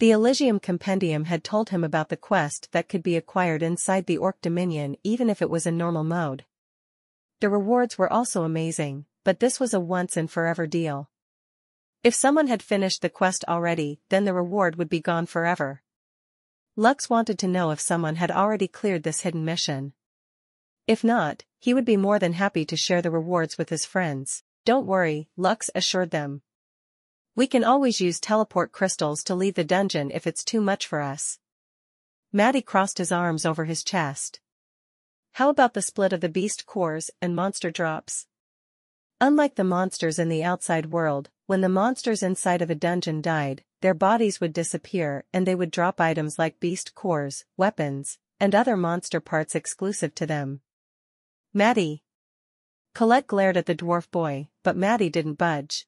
The Elysium Compendium had told him about the quest that could be acquired inside the Orc Dominion even if it was in normal mode. The rewards were also amazing, but this was a once-and-forever deal. If someone had finished the quest already, then the reward would be gone forever. Lux wanted to know if someone had already cleared this hidden mission. If not, he would be more than happy to share the rewards with his friends. Don't worry, Lux assured them. We can always use teleport crystals to leave the dungeon if it's too much for us. Maddie crossed his arms over his chest. How about the split of the beast cores and monster drops? Unlike the monsters in the outside world, when the monsters inside of a dungeon died, their bodies would disappear and they would drop items like beast cores, weapons, and other monster parts exclusive to them. Maddie. Colette glared at the dwarf boy, but Maddie didn't budge.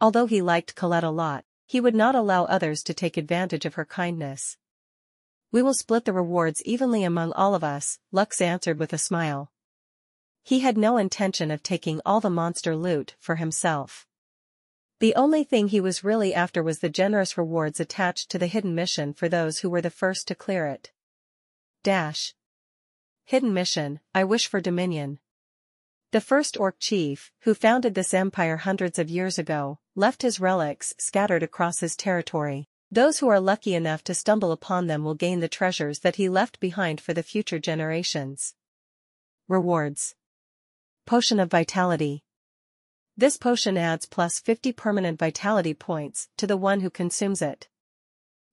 Although he liked Colette a lot, he would not allow others to take advantage of her kindness. We will split the rewards evenly among all of us, Lux answered with a smile. He had no intention of taking all the monster loot for himself. The only thing he was really after was the generous rewards attached to the hidden mission for those who were the first to clear it. Hidden mission, I wish for Dominion. The first Orc chief, who founded this empire hundreds of years ago, left his relics scattered across his territory. Those who are lucky enough to stumble upon them will gain the treasures that he left behind for the future generations. Rewards. Potion of Vitality. This potion adds plus 50 permanent vitality points to the one who consumes it.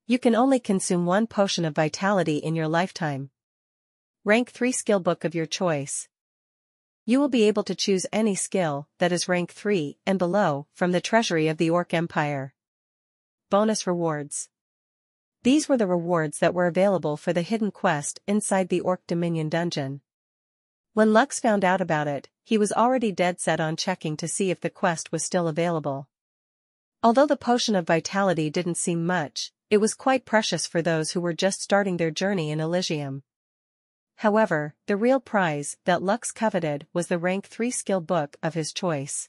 You can only consume one potion of vitality in your lifetime. Rank 3 skill book of your choice. You will be able to choose any skill that is rank 3 and below from the treasury of the Orc Empire. Bonus rewards. These were the rewards that were available for the hidden quest inside the Orc Dominion dungeon. When Lux found out about it, he was already dead set on checking to see if the quest was still available. Although the potion of vitality didn't seem much, it was quite precious for those who were just starting their journey in Elysium. However, the real prize that Lux coveted was the rank 3 skill book of his choice.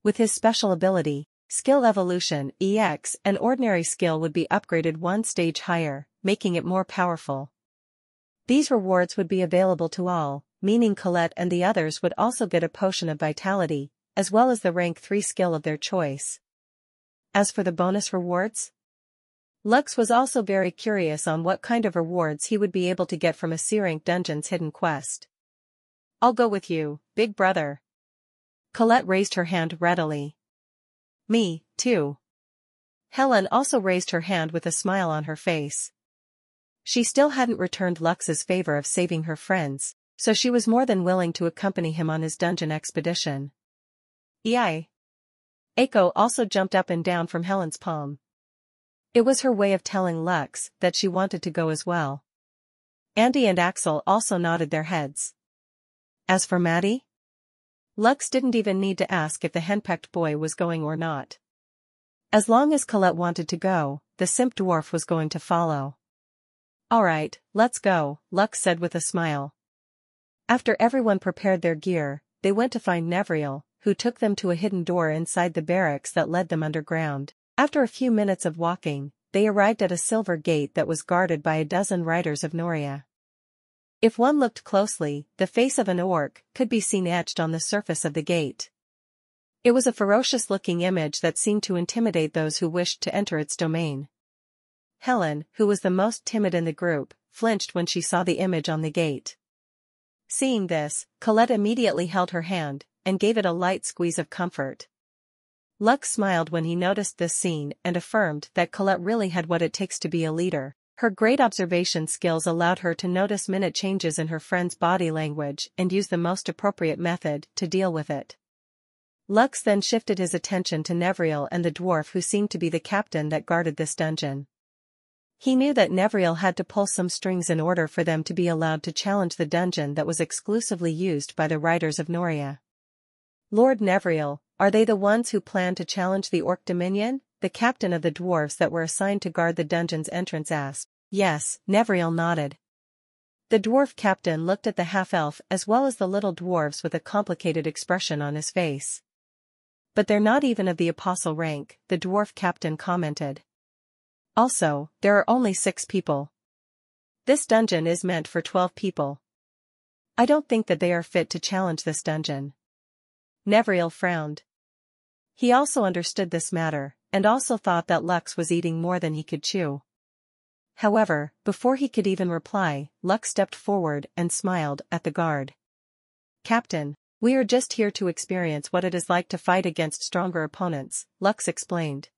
With his special ability, Skill Evolution EX, an ordinary skill would be upgraded one stage higher, making it more powerful. These rewards would be available to all, meaning Colette and the others would also get a potion of vitality, as well as the rank 3 skill of their choice. As for the bonus rewards, Lux was also very curious on what kind of rewards he would be able to get from a C-rank dungeon's hidden quest. I'll go with you, big brother. Colette raised her hand readily. Me, too. Helen also raised her hand with a smile on her face. She still hadn't returned Lux's favor of saving her friends, so she was more than willing to accompany him on his dungeon expedition. Yay! Eiko also jumped up and down from Helen's palm. It was her way of telling Lux that she wanted to go as well. Andy and Axel also nodded their heads. As for Maddie? Lux didn't even need to ask if the henpecked boy was going or not. As long as Colette wanted to go, the simp dwarf was going to follow. Alright, let's go, Lux said with a smile. After everyone prepared their gear, they went to find Nevriel, who took them to a hidden door inside the barracks that led them underground. After a few minutes of walking, they arrived at a silver gate that was guarded by a dozen riders of Noria. If one looked closely, the face of an orc could be seen etched on the surface of the gate. It was a ferocious-looking image that seemed to intimidate those who wished to enter its domain. Helen, who was the most timid in the group, flinched when she saw the image on the gate. Seeing this, Colette immediately held her hand and gave it a light squeeze of comfort. Lux smiled when he noticed this scene and affirmed that Colette really had what it takes to be a leader. Her great observation skills allowed her to notice minute changes in her friend's body language and use the most appropriate method to deal with it. Lux then shifted his attention to Nevriel and the dwarf who seemed to be the captain that guarded this dungeon. He knew that Nevriel had to pull some strings in order for them to be allowed to challenge the dungeon that was exclusively used by the riders of Noria. Lord Nevriel, are they the ones who plan to challenge the Orc Dominion? The captain of the dwarves that were assigned to guard the dungeon's entrance asked. Yes, Nevriel nodded. The dwarf captain looked at the half-elf as well as the little dwarves with a complicated expression on his face. But they're not even of the apostle rank, the dwarf captain commented. Also, there are only 6 people. This dungeon is meant for 12 people. I don't think that they are fit to challenge this dungeon. Nevriel frowned. He also understood this matter, and also thought that Lux was eating more than he could chew. However, before he could even reply, Lux stepped forward and smiled at the guard. Captain, we are just here to experience what it is like to fight against stronger opponents, Lux explained.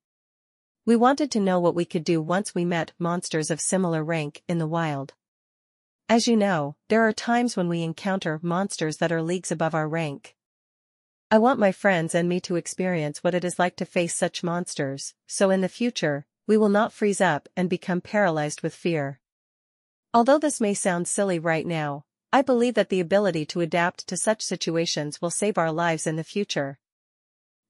We wanted to know what we could do once we met monsters of similar rank in the wild. As you know, there are times when we encounter monsters that are leagues above our rank. I want my friends and me to experience what it is like to face such monsters, so in the future, we will not freeze up and become paralyzed with fear. Although this may sound silly right now, I believe that the ability to adapt to such situations will save our lives in the future.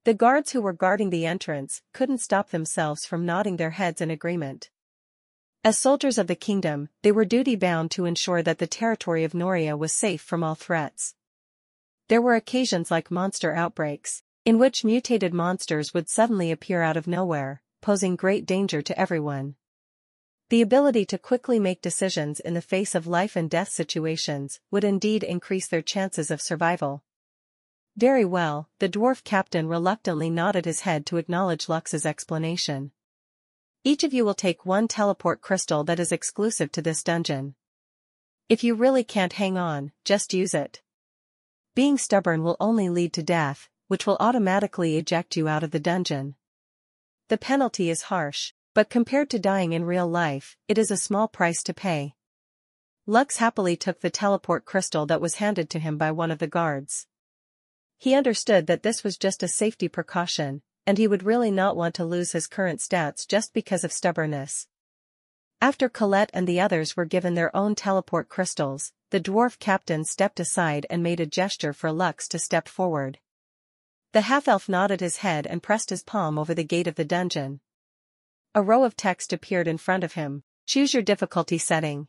The guards who were guarding the entrance couldn't stop themselves from nodding their heads in agreement. As soldiers of the kingdom, they were duty-bound to ensure that the territory of Noria was safe from all threats. There were occasions like monster outbreaks, in which mutated monsters would suddenly appear out of nowhere, posing great danger to everyone. The ability to quickly make decisions in the face of life and death situations would indeed increase their chances of survival. Very well, the dwarf captain reluctantly nodded his head to acknowledge Lux's explanation. Each of you will take 1 teleport crystal that is exclusive to this dungeon. If you really can't hang on, just use it. Being stubborn will only lead to death, which will automatically eject you out of the dungeon. The penalty is harsh, but compared to dying in real life, it is a small price to pay. Lux happily took the teleport crystal that was handed to him by one of the guards. He understood that this was just a safety precaution, and he would really not want to lose his current stats just because of stubbornness. After Colette and the others were given their own teleport crystals, the dwarf captain stepped aside and made a gesture for Lux to step forward. The half-elf nodded his head and pressed his palm over the gate of the dungeon. A row of text appeared in front of him. Choose your difficulty setting.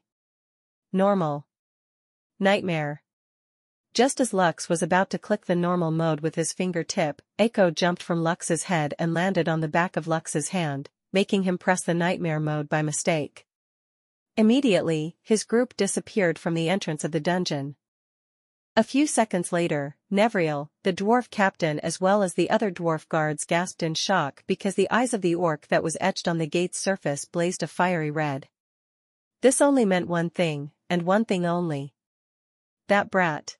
Normal. Nightmare. Just as Lux was about to click the normal mode with his fingertip, Echo jumped from Lux's head and landed on the back of Lux's hand, making him press the nightmare mode by mistake. Immediately, his group disappeared from the entrance of the dungeon. A few seconds later, Nevriel, the dwarf captain as well as the other dwarf guards gasped in shock because the eyes of the orc that was etched on the gate's surface blazed a fiery red. This only meant one thing, and one thing only. That brat.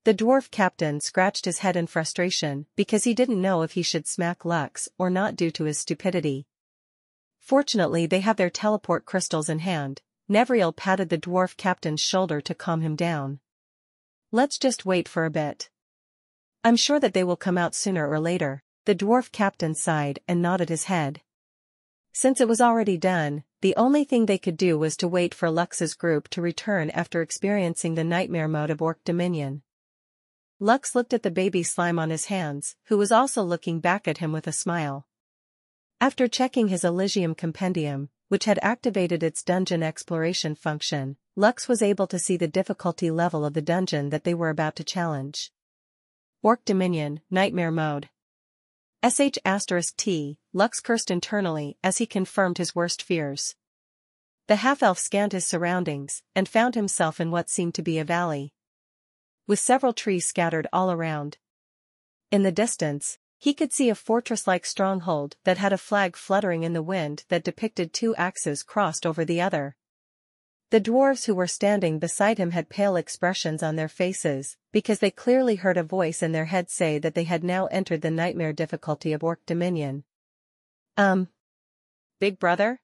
The dwarf captain scratched his head in frustration because he didn't know if he should smack Lux or not due to his stupidity. Fortunately they have their teleport crystals in hand. Nevriel patted the dwarf captain's shoulder to calm him down. Let's just wait for a bit. I'm sure that they will come out sooner or later. The dwarf captain sighed and nodded his head. Since it was already done, the only thing they could do was to wait for Lux's group to return after experiencing the nightmare mode of Orc Dominion. Lux looked at the baby slime on his hands, who was also looking back at him with a smile. After checking his Elysium compendium, which had activated its dungeon exploration function, Lux was able to see the difficulty level of the dungeon that they were about to challenge. Orc Dominion, Nightmare Mode. *T, Lux cursed internally as he confirmed his worst fears. The half-elf scanned his surroundings and found himself in what seemed to be a valley, with several trees scattered all around. In the distance, he could see a fortress-like stronghold that had a flag fluttering in the wind that depicted two axes crossed over the other. The dwarves who were standing beside him had pale expressions on their faces, because they clearly heard a voice in their head say that they had now entered the nightmare difficulty of Orc Dominion. Big brother?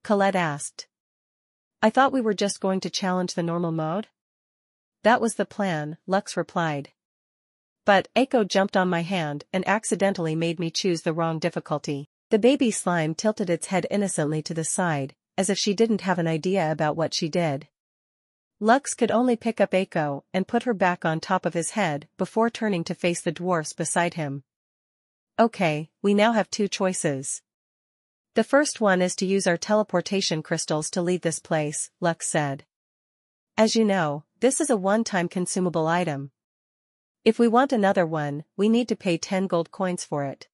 Colette asked. I thought we were just going to challenge the normal mode? That was the plan, Lux replied. But Echo jumped on my hand and accidentally made me choose the wrong difficulty. The baby slime tilted its head innocently to the side, as if she didn't have an idea about what she did. Lux could only pick up Echo and put her back on top of his head before turning to face the dwarfs beside him. Okay, we now have two choices. The first one is to use our teleportation crystals to leave this place, Lux said. As you know, this is a one-time consumable item. If we want another one, we need to pay 10 gold coins for it.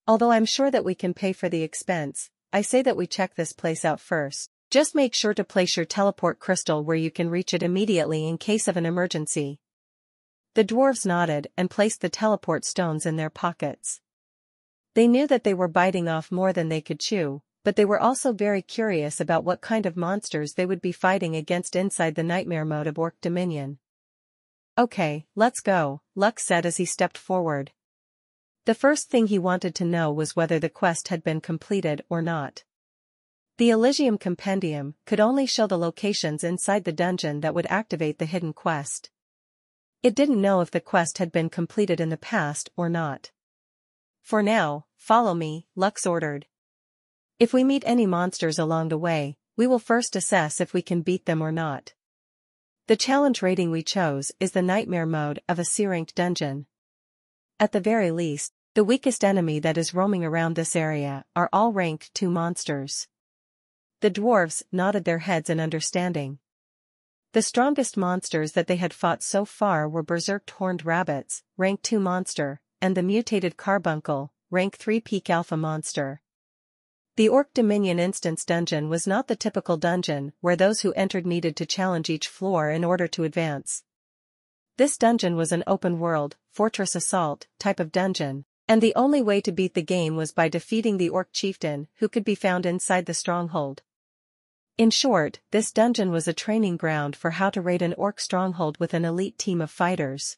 Although I'm sure that we can pay for the expense, I say that we check this place out first. Just make sure to place your teleport crystal where you can reach it immediately in case of an emergency. The dwarves nodded and placed the teleport stones in their pockets. They knew that they were biting off more than they could chew, but they were also very curious about what kind of monsters they would be fighting against inside the nightmare mode of Orc Dominion. Okay, let's go, Lux said as he stepped forward. The first thing he wanted to know was whether the quest had been completed or not. The Elysium compendium could only show the locations inside the dungeon that would activate the hidden quest. It didn't know if the quest had been completed in the past or not. For now, follow me, Lux ordered. If we meet any monsters along the way, we will first assess if we can beat them or not. The challenge rating we chose is the nightmare mode of a C-ranked dungeon. At the very least, the weakest enemy that is roaming around this area are all rank 2 monsters. The dwarves nodded their heads in understanding. The strongest monsters that they had fought so far were berserked horned rabbits, rank 2 monster, and the mutated carbuncle, rank 3 peak alpha monster. The Orc Dominion instance dungeon was not the typical dungeon where those who entered needed to challenge each floor in order to advance. This dungeon was an open-world, fortress assault type of dungeon, and the only way to beat the game was by defeating the orc chieftain who could be found inside the stronghold. In short, this dungeon was a training ground for how to raid an orc stronghold with an elite team of fighters.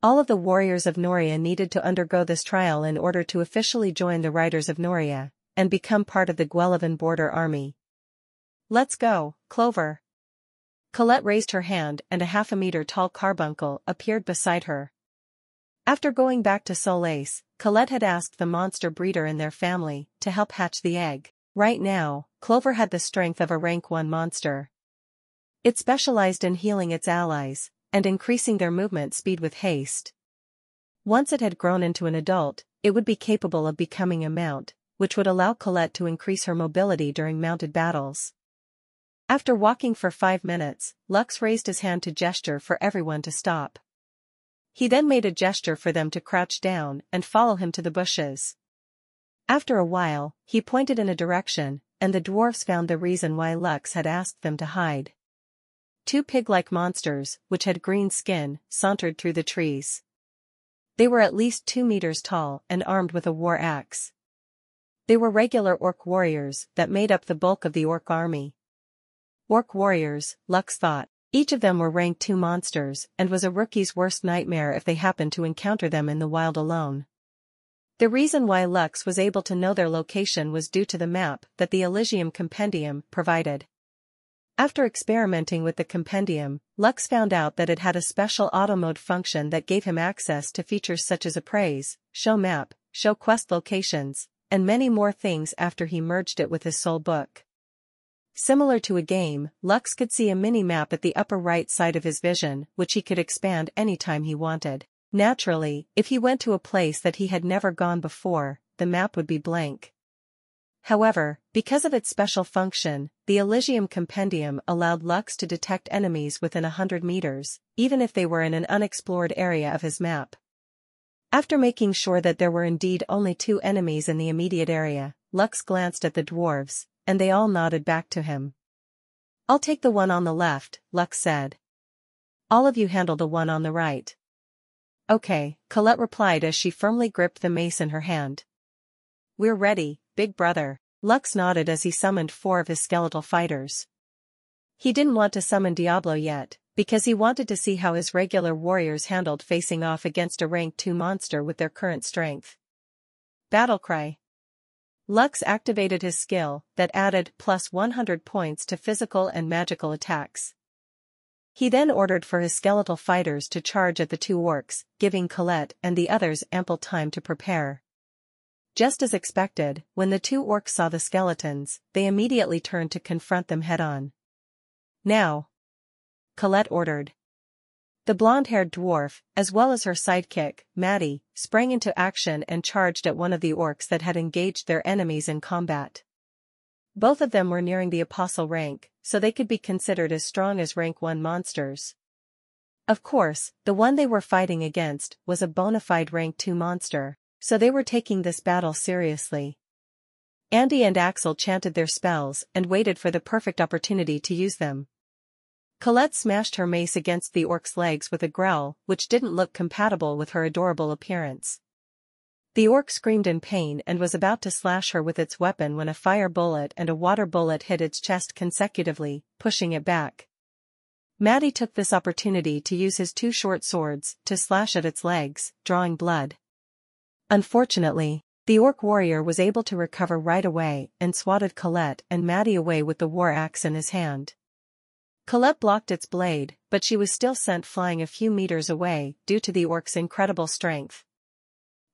All of the warriors of Noria needed to undergo this trial in order to officially join the Riders of Noria and become part of the Guellivan border army. Let's go, Clover. Colette raised her hand and a half-a-meter-tall carbuncle appeared beside her. After going back to Solais, Colette had asked the monster breeder in their family to help hatch the egg. Right now, Clover had the strength of a rank 1 monster. It specialized in healing its allies and increasing their movement speed with haste. Once it had grown into an adult, it would be capable of becoming a mount, which would allow Colette to increase her mobility during mounted battles. After walking for 5 minutes, Lux raised his hand to gesture for everyone to stop. He then made a gesture for them to crouch down and follow him to the bushes. After a while, he pointed in a direction, and the dwarfs found the reason why Lux had asked them to hide. 2 pig-like monsters, which had green skin, sauntered through the trees. They were at least 2 meters tall and armed with a war axe. They were regular orc warriors that made up the bulk of the orc army. Orc warriors, Lux thought. Each of them were rank 2 monsters and was a rookie's worst nightmare if they happened to encounter them in the wild alone. The reason why Lux was able to know their location was due to the map that the Elysium Compendium provided. After experimenting with the compendium, Lux found out that it had a special auto mode function that gave him access to features such as appraise, show map, show quest locations, and many more things after he merged it with his soul book. Similar to a game, Lux could see a mini-map at the upper right side of his vision, which he could expand anytime he wanted. Naturally, if he went to a place that he had never gone before, the map would be blank. However, because of its special function, the Elysium Compendium allowed Lux to detect enemies within 100 meters, even if they were in an unexplored area of his map. After making sure that there were indeed only 2 enemies in the immediate area, Lux glanced at the dwarves, and they all nodded back to him. "I'll take the one on the left," Lux said. "All of you handle the one on the right." "Okay," Colette replied as she firmly gripped the mace in her hand. "We're ready, big brother." Lux nodded as he summoned 4 of his skeletal fighters. He didn't want to summon Diablo yet, because he wanted to see how his regular warriors handled facing off against a rank 2 monster with their current strength. Battlecry. Lux activated his skill that added plus 100 points to physical and magical attacks. He then ordered for his skeletal fighters to charge at the 2 orcs, giving Colette and the others ample time to prepare. Just as expected, when the 2 orcs saw the skeletons, they immediately turned to confront them head-on. "Now!" Colette ordered. The blonde-haired dwarf, as well as her sidekick, Maddie, sprang into action and charged at one of the orcs that had engaged their enemies in combat. Both of them were nearing the apostle rank, so they could be considered as strong as rank 1 monsters. Of course, the one they were fighting against was a bona fide rank 2 monster, so they were taking this battle seriously. Andy and Axel chanted their spells and waited for the perfect opportunity to use them. Colette smashed her mace against the orc's legs with a growl which didn't look compatible with her adorable appearance. The orc screamed in pain and was about to slash her with its weapon when a fire bullet and a water bullet hit its chest consecutively, pushing it back. Maddie took this opportunity to use his 2 short swords to slash at its legs, drawing blood. Unfortunately, the orc warrior was able to recover right away and swatted Colette and Maddie away with the war axe in his hand. Colette blocked its blade, but she was still sent flying a few meters away due to the orc's incredible strength.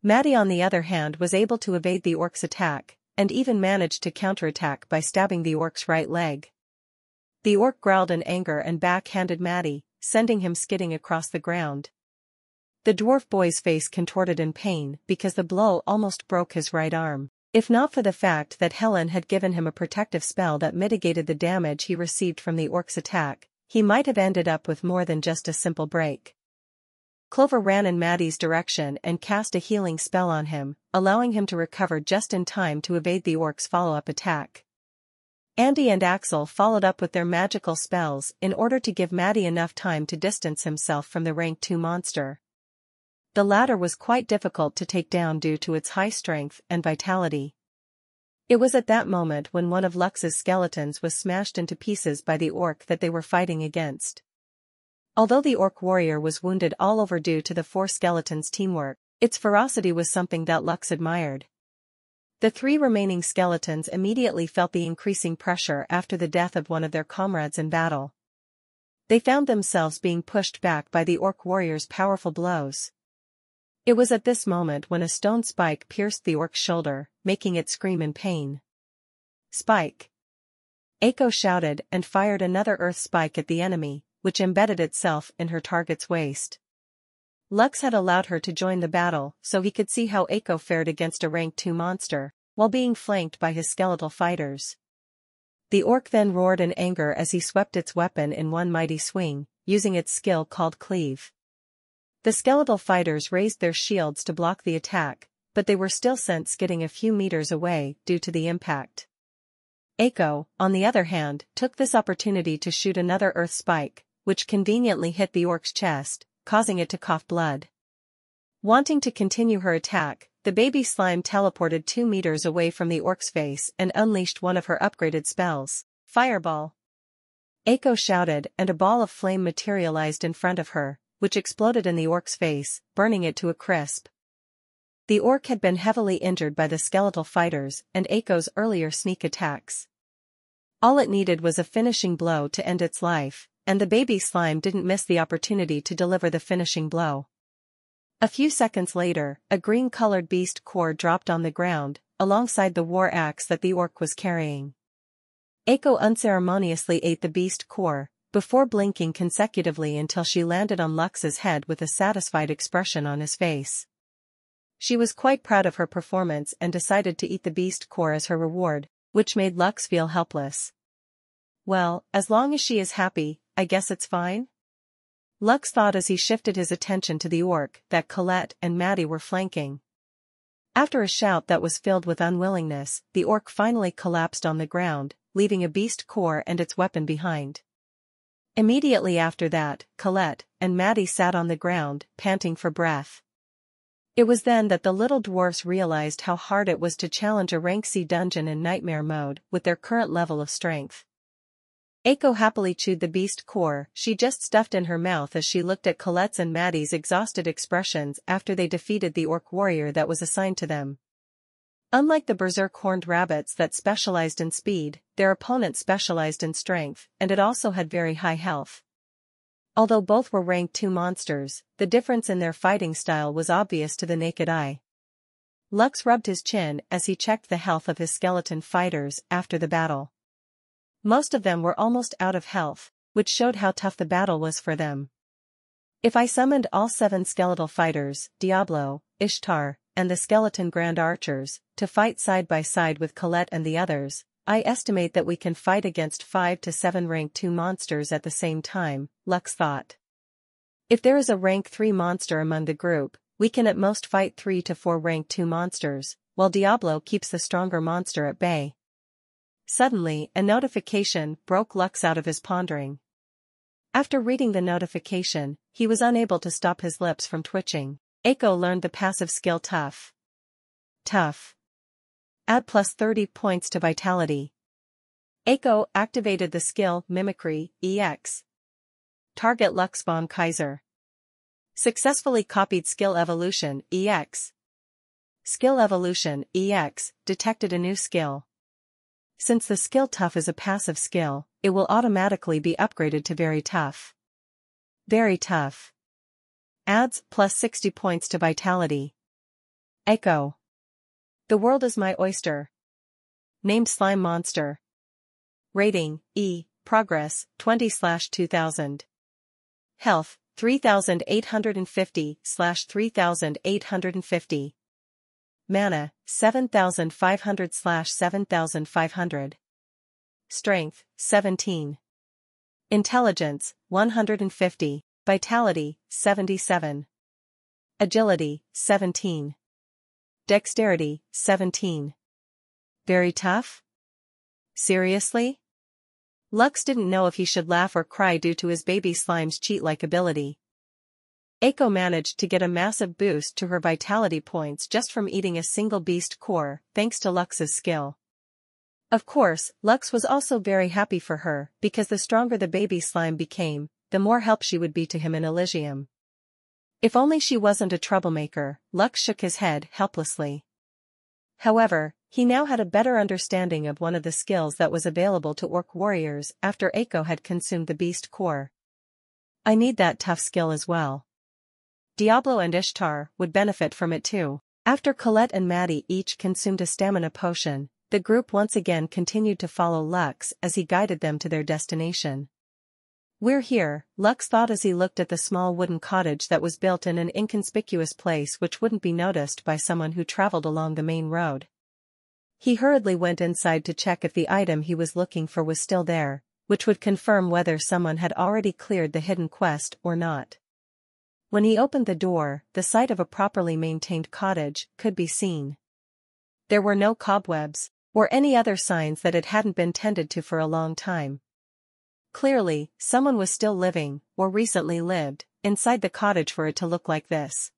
Maddie on the other hand was able to evade the orc's attack, and even managed to counterattack by stabbing the orc's right leg. The orc growled in anger and backhanded Maddie, sending him skidding across the ground. The dwarf boy's face contorted in pain because the blow almost broke his right arm. If not for the fact that Helen had given him a protective spell that mitigated the damage he received from the orc's attack, he might have ended up with more than just a simple break. Clover ran in Maddie's direction and cast a healing spell on him, allowing him to recover just in time to evade the orc's follow-up attack. Andy and Axel followed up with their magical spells in order to give Maddie enough time to distance himself from the rank 2 monster. The latter was quite difficult to take down due to its high strength and vitality. It was at that moment when one of Lux's skeletons was smashed into pieces by the orc that they were fighting against. Although the orc warrior was wounded all over due to the 4 skeletons' teamwork, its ferocity was something that Lux admired. The 3 remaining skeletons immediately felt the increasing pressure after the death of one of their comrades in battle. They found themselves being pushed back by the orc warrior's powerful blows. It was at this moment when a stone spike pierced the orc's shoulder, making it scream in pain. Spike! Eiko shouted and fired another earth spike at the enemy, which embedded itself in her target's waist. Lux had allowed her to join the battle so he could see how Eiko fared against a rank 2 monster, while being flanked by his skeletal fighters. The orc then roared in anger as he swept its weapon in one mighty swing, using its skill called Cleave. The skeletal fighters raised their shields to block the attack, but they were still sent skidding a few meters away due to the impact. Eiko, on the other hand, took this opportunity to shoot another earth spike, which conveniently hit the orc's chest, causing it to cough blood. Wanting to continue her attack, the baby slime teleported 2 meters away from the orc's face and unleashed one of her upgraded spells, Fireball. Eiko shouted and a ball of flame materialized in front of her, which exploded in the orc's face, burning it to a crisp. The orc had been heavily injured by the skeletal fighters and Eiko's earlier sneak attacks. All it needed was a finishing blow to end its life, and the baby slime didn't miss the opportunity to deliver the finishing blow. A few seconds later, a green-colored beast core dropped on the ground, alongside the war axe that the orc was carrying. Eiko unceremoniously ate the beast core, before blinking consecutively until she landed on Lux's head with a satisfied expression on his face. She was quite proud of her performance and decided to eat the beast core as her reward, which made Lux feel helpless. Well, as long as she is happy, I guess it's fine? Lux thought as he shifted his attention to the orc that Colette and Maddie were flanking. After a shout that was filled with unwillingness, the orc finally collapsed on the ground, leaving a beast core and its weapon behind. Immediately after that, Colette and Maddie sat on the ground, panting for breath. It was then that the little dwarfs realized how hard it was to challenge a rank C dungeon in nightmare mode with their current level of strength. Eiko happily chewed the beast core she just stuffed in her mouth as she looked at Colette's and Maddie's exhausted expressions after they defeated the orc warrior that was assigned to them. Unlike the berserk horned rabbits that specialized in speed, their opponent specialized in strength, and it also had very high health. Although both were rank 2 monsters, the difference in their fighting style was obvious to the naked eye. Lux rubbed his chin as he checked the health of his skeleton fighters after the battle. Most of them were almost out of health, which showed how tough the battle was for them. If I summoned all 7 skeletal fighters, Diablo, Ishtar, and the skeleton grand archers, to fight side by side with Colette and the others, I estimate that we can fight against 5 to 7 rank 2 monsters at the same time, Lux thought. If there is a rank 3 monster among the group, we can at most fight 3 to 4 rank 2 monsters, while Diablo keeps the stronger monster at bay. Suddenly, a notification broke Lux out of his pondering. After reading the notification, he was unable to stop his lips from twitching. Eiko learned the passive skill Tough. Tough. Add plus 30 points to vitality. Eiko activated the skill Mimicry, EX. Target Lux von Kaiser. Successfully copied skill Evolution, EX. Skill Evolution, EX, detected a new skill. Since the skill Tough is a passive skill, it will automatically be upgraded to Very Tough. Very Tough. Adds plus 60 points to vitality. Eiko. The world is my oyster. Named Slime Monster. Rating, E, Progress, 20/2000. Health, 3850/3850. Mana, 7500/7500. Strength, 17. Intelligence, 150. Vitality, 77. Agility, 17. Dexterity, 17. Very tough? Seriously? Lux didn't know if he should laugh or cry due to his baby slime's cheat-like ability. Eiko managed to get a massive boost to her vitality points just from eating a single beast core, thanks to Lux's skill. Of course, Lux was also very happy for her, because the stronger the baby slime became, the more help she would be to him in Elysium. If only she wasn't a troublemaker, Lux shook his head helplessly. However, he now had a better understanding of one of the skills that was available to orc warriors after Eiko had consumed the beast core. I need that tough skill as well. Diablo and Ishtar would benefit from it too. After Colette and Maddie each consumed a stamina potion, the group once again continued to follow Lux as he guided them to their destination. We're here, Lux thought as he looked at the small wooden cottage that was built in an inconspicuous place which wouldn't be noticed by someone who traveled along the main road. He hurriedly went inside to check if the item he was looking for was still there, which would confirm whether someone had already cleared the hidden quest or not. When he opened the door, the sight of a properly maintained cottage could be seen. There were no cobwebs, or any other signs that it hadn't been tended to for a long time. Clearly, someone was still living, or recently lived, inside the cottage for it to look like this.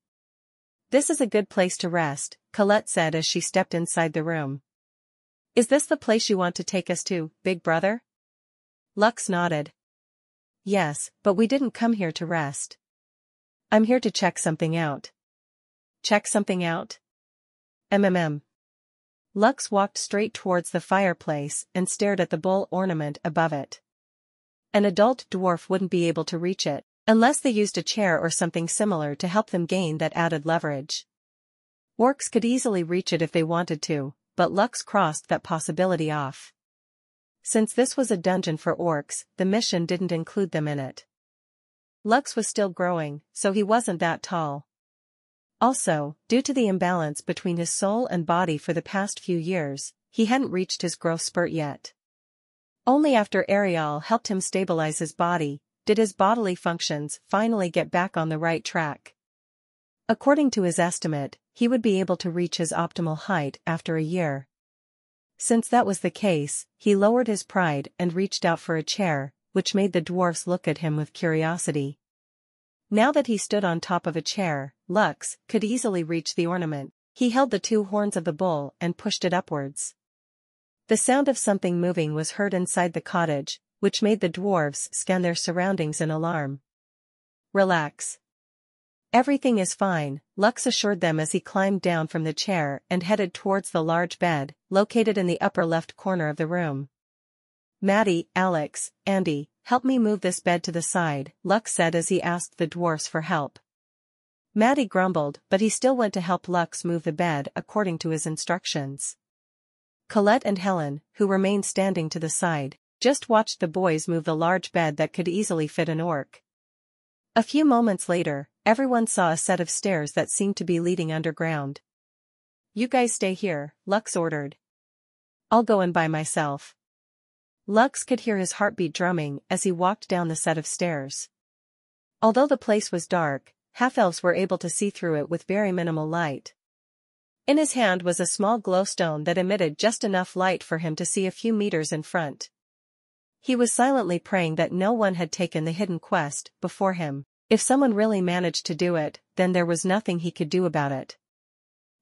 This is a good place to rest, Colette said as she stepped inside the room. Is this the place you want to take us to, big brother? Lux nodded. Yes, but we didn't come here to rest. I'm here to check something out. Check something out? Lux walked straight towards the fireplace and stared at the bull ornament above it. An adult dwarf wouldn't be able to reach it, unless they used a chair or something similar to help them gain that added leverage. Orcs could easily reach it if they wanted to, but Lux crossed that possibility off. Since this was a dungeon for orcs, the mission didn't include them in it. Lux was still growing, so he wasn't that tall. Also, due to the imbalance between his soul and body for the past few years, he hadn't reached his growth spurt yet. Only after Ariel helped him stabilize his body, did his bodily functions finally get back on the right track. According to his estimate, he would be able to reach his optimal height after a year. Since that was the case, he lowered his pride and reached out for a chair, which made the dwarfs look at him with curiosity. Now that he stood on top of a chair, Lux could easily reach the ornament. He held the two horns of the bull and pushed it upwards. The sound of something moving was heard inside the cottage, which made the dwarves scan their surroundings in alarm. Relax. Everything is fine, Lux assured them as he climbed down from the chair and headed towards the large bed, located in the upper left corner of the room. Maddie, Alex, Andy, help me move this bed to the side, Lux said as he asked the dwarfs for help. Maddie grumbled, but he still went to help Lux move the bed according to his instructions. Colette and Helen, who remained standing to the side, just watched the boys move the large bed that could easily fit an orc. A few moments later, everyone saw a set of stairs that seemed to be leading underground. You guys stay here, Lux ordered. I'll go in by myself. Lux could hear his heartbeat drumming as he walked down the set of stairs. Although the place was dark, half-elves were able to see through it with very minimal light. In his hand was a small glowstone that emitted just enough light for him to see a few meters in front. He was silently praying that no one had taken the hidden quest before him. If someone really managed to do it, then there was nothing he could do about it.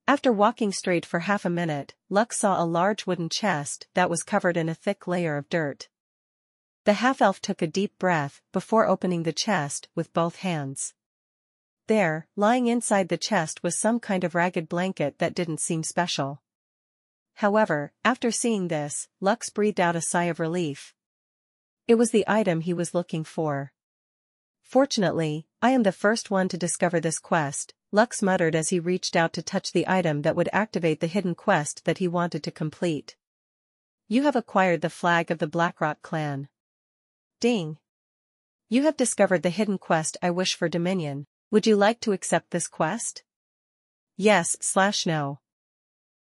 After walking straight for half a minute, Lux saw a large wooden chest that was covered in a thick layer of dirt. The half-elf took a deep breath before opening the chest with both hands. There, lying inside the chest was some kind of ragged blanket that didn't seem special. However, after seeing this, Lux breathed out a sigh of relief. It was the item he was looking for. Fortunately, I am the first one to discover this quest, Lux muttered as he reached out to touch the item that would activate the hidden quest that he wanted to complete. You have acquired the flag of the Blackrock clan. Ding! You have discovered the hidden quest I wish for Dominion. Would you like to accept this quest? Yes/no.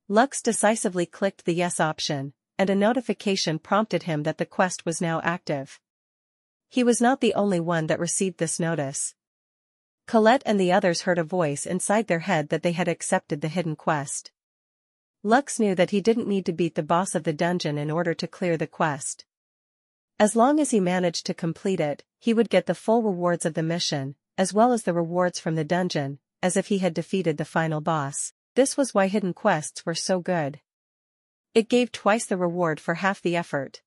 Lux decisively clicked the yes option, and a notification prompted him that the quest was now active. He was not the only one that received this notice. Colette and the others heard a voice inside their head that they had accepted the hidden quest. Lux knew that he didn't need to beat the boss of the dungeon in order to clear the quest. As long as he managed to complete it, he would get the full rewards of the mission, as well as the rewards from the dungeon, as if he had defeated the final boss. This was why hidden quests were so good. It gave twice the reward for half the effort.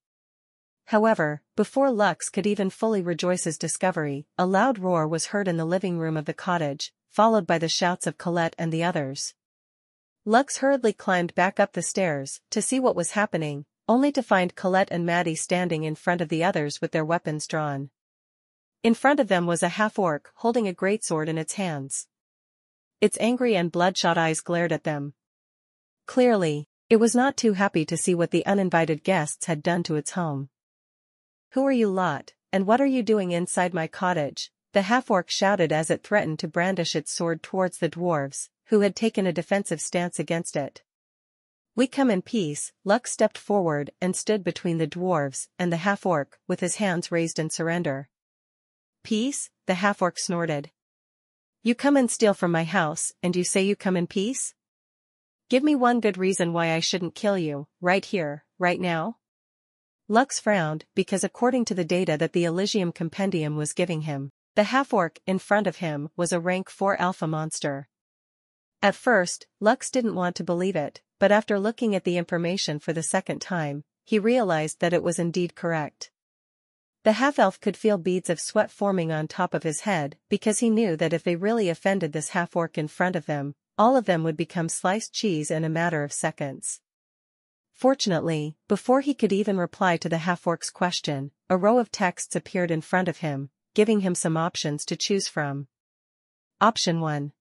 However, before Lux could even fully rejoice his discovery, a loud roar was heard in the living room of the cottage, followed by the shouts of Colette and the others. Lux hurriedly climbed back up the stairs to see what was happening, only to find Colette and Maddie standing in front of the others with their weapons drawn. In front of them was a half-orc holding a greatsword in its hands. Its angry and bloodshot eyes glared at them. Clearly, it was not too happy to see what the uninvited guests had done to its home. "Who are you lot, and what are you doing inside my cottage?" the half-orc shouted as it threatened to brandish its sword towards the dwarves, who had taken a defensive stance against it. "We come in peace." Lux stepped forward and stood between the dwarves and the half-orc, with his hands raised in surrender. "Peace?" the half-orc snorted. "You come and steal from my house, and you say you come in peace? Give me one good reason why I shouldn't kill you, right here, right now?" Lux frowned, because according to the data that the Elysium Compendium was giving him, the half-orc in front of him was a rank 4 alpha monster. At first, Lux didn't want to believe it, but after looking at the information for the second time, he realized that it was indeed correct. The half-elf could feel beads of sweat forming on top of his head, because he knew that if they really offended this half-orc in front of them, all of them would become sliced cheese in a matter of seconds. Fortunately, before he could even reply to the half-orc's question, a row of texts appeared in front of him, giving him some options to choose from. Option 1.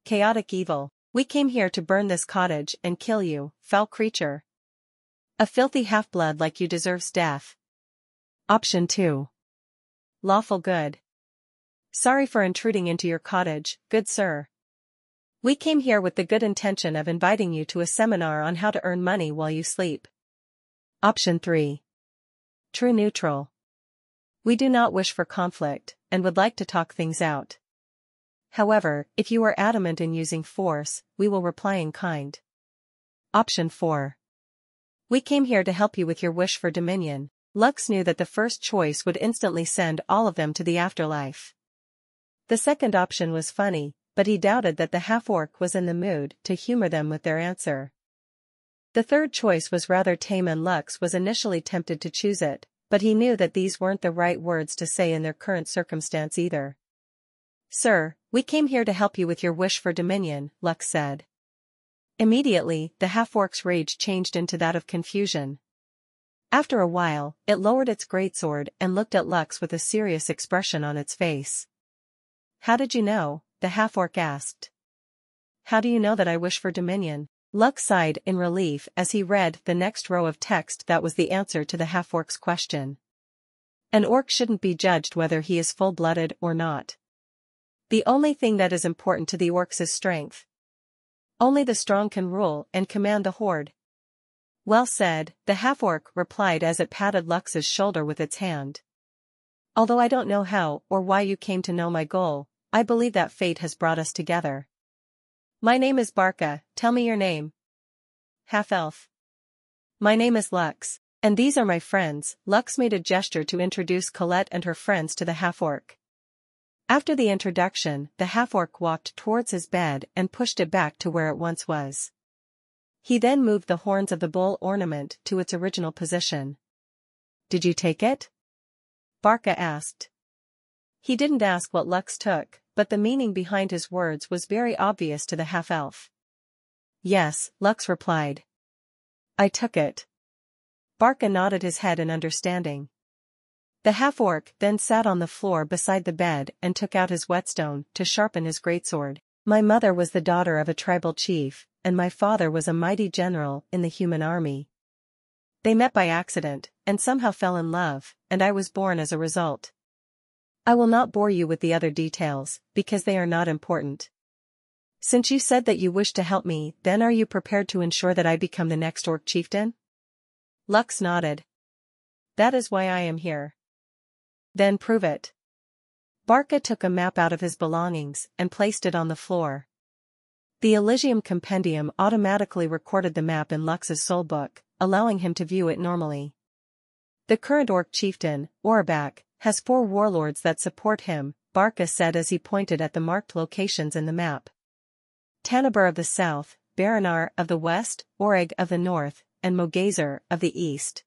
Chaotic evil. "We came here to burn this cottage and kill you, foul creature. A filthy half-blood like you deserves death." Option 2. Lawful good. "Sorry for intruding into your cottage, good sir. We came here with the good intention of inviting you to a seminar on how to earn money while you sleep." Option 3. True neutral. "We do not wish for conflict, and would like to talk things out. However, if you are adamant in using force, we will reply in kind." Option 4. "We came here to help you with your wish for dominion." Lux knew that the first choice would instantly send all of them to the afterlife. The second option was funny, but he doubted that the half-orc was in the mood to humor them with their answer. The third choice was rather tame and Lux was initially tempted to choose it, but he knew that these weren't the right words to say in their current circumstance either. "Sir, we came here to help you with your wish for dominion," Lux said. Immediately, the half-orc's rage changed into that of confusion. After a while, it lowered its greatsword and looked at Lux with a serious expression on its face. "How did you know?" the half-orc asked. "How do you know that I wish for dominion?" Lux sighed in relief as he read the next row of text that was the answer to the half-orc's question. "An orc shouldn't be judged whether he is full-blooded or not. The only thing that is important to the orcs is strength. Only the strong can rule and command the horde." "Well said," the half-orc replied as it patted Lux's shoulder with its hand. "Although I don't know how or why you came to know my goal, I believe that fate has brought us together. My name is Barca, tell me your name." "Half-elf." "My name is Lux, and these are my friends." Lux made a gesture to introduce Colette and her friends to the half-orc. After the introduction, the half-orc walked towards his bed and pushed it back to where it once was. He then moved the horns of the bull ornament to its original position. "Did you take it?" Barca asked. He didn't ask what Lux took, but the meaning behind his words was very obvious to the half-elf. "Yes," Lux replied. "I took it." Barca nodded his head in understanding. The half-orc then sat on the floor beside the bed and took out his whetstone to sharpen his greatsword. "My mother was the daughter of a tribal chief, and my father was a mighty general in the human army. They met by accident, and somehow fell in love, and I was born as a result. I will not bore you with the other details, because they are not important. Since you said that you wish to help me, then are you prepared to ensure that I become the next orc chieftain?" Lux nodded. "That is why I am here." "Then prove it." Barca took a map out of his belongings and placed it on the floor. The Elysium Compendium automatically recorded the map in Lux's soul book, allowing him to view it normally. "The current orc chieftain, Orabak, has 4 warlords that support him," Barca said as he pointed at the marked locations in the map. "Tanabur of the south, Baranar of the west, Oreg of the north, and Mogazer of the east.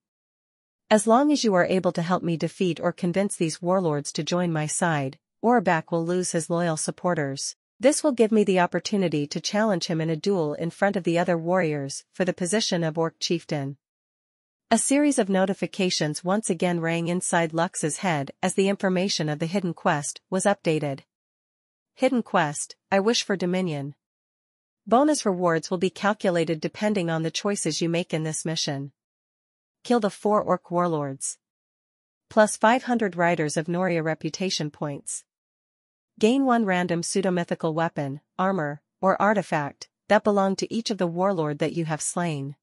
As long as you are able to help me defeat or convince these warlords to join my side, Orabak will lose his loyal supporters. This will give me the opportunity to challenge him in a duel in front of the other warriors for the position of orc chieftain. A series of notifications once again rang inside Lux's head as the information of the hidden quest was updated. Hidden quest, I wish for dominion. Bonus rewards will be calculated depending on the choices you make in this mission. Kill the 4 orc warlords. Plus 500 Riders of Noria reputation points. Gain 1 random pseudo-mythical weapon, armor, or artifact that belong to each of the warlord that you have slain.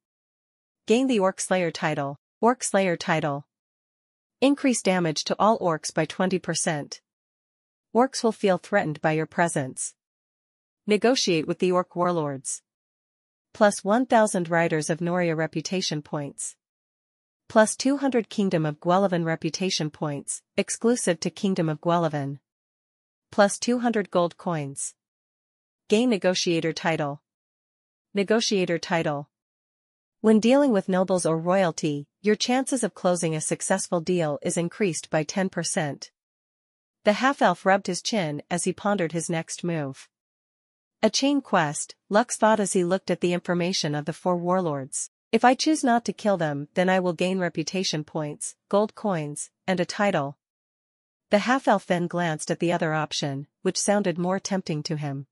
Gain the Orc Slayer title. Orc Slayer title. Increase damage to all orcs by 20%. Orcs will feel threatened by your presence. Negotiate with the orc warlords. Plus 1000 Riders of Noria reputation points. Plus 200 Kingdom of Guellivan reputation points, exclusive to Kingdom of Guellivan. Plus 200 gold coins. Gain Negotiator title. Negotiator title. When dealing with nobles or royalty, your chances of closing a successful deal is increased by 10%. The half-elf rubbed his chin as he pondered his next move. A chain quest, Lux thought as he looked at the information of the 4 warlords. If I choose not to kill them, then I will gain reputation points, gold coins, and a title. The half-elf then glanced at the other option, which sounded more tempting to him.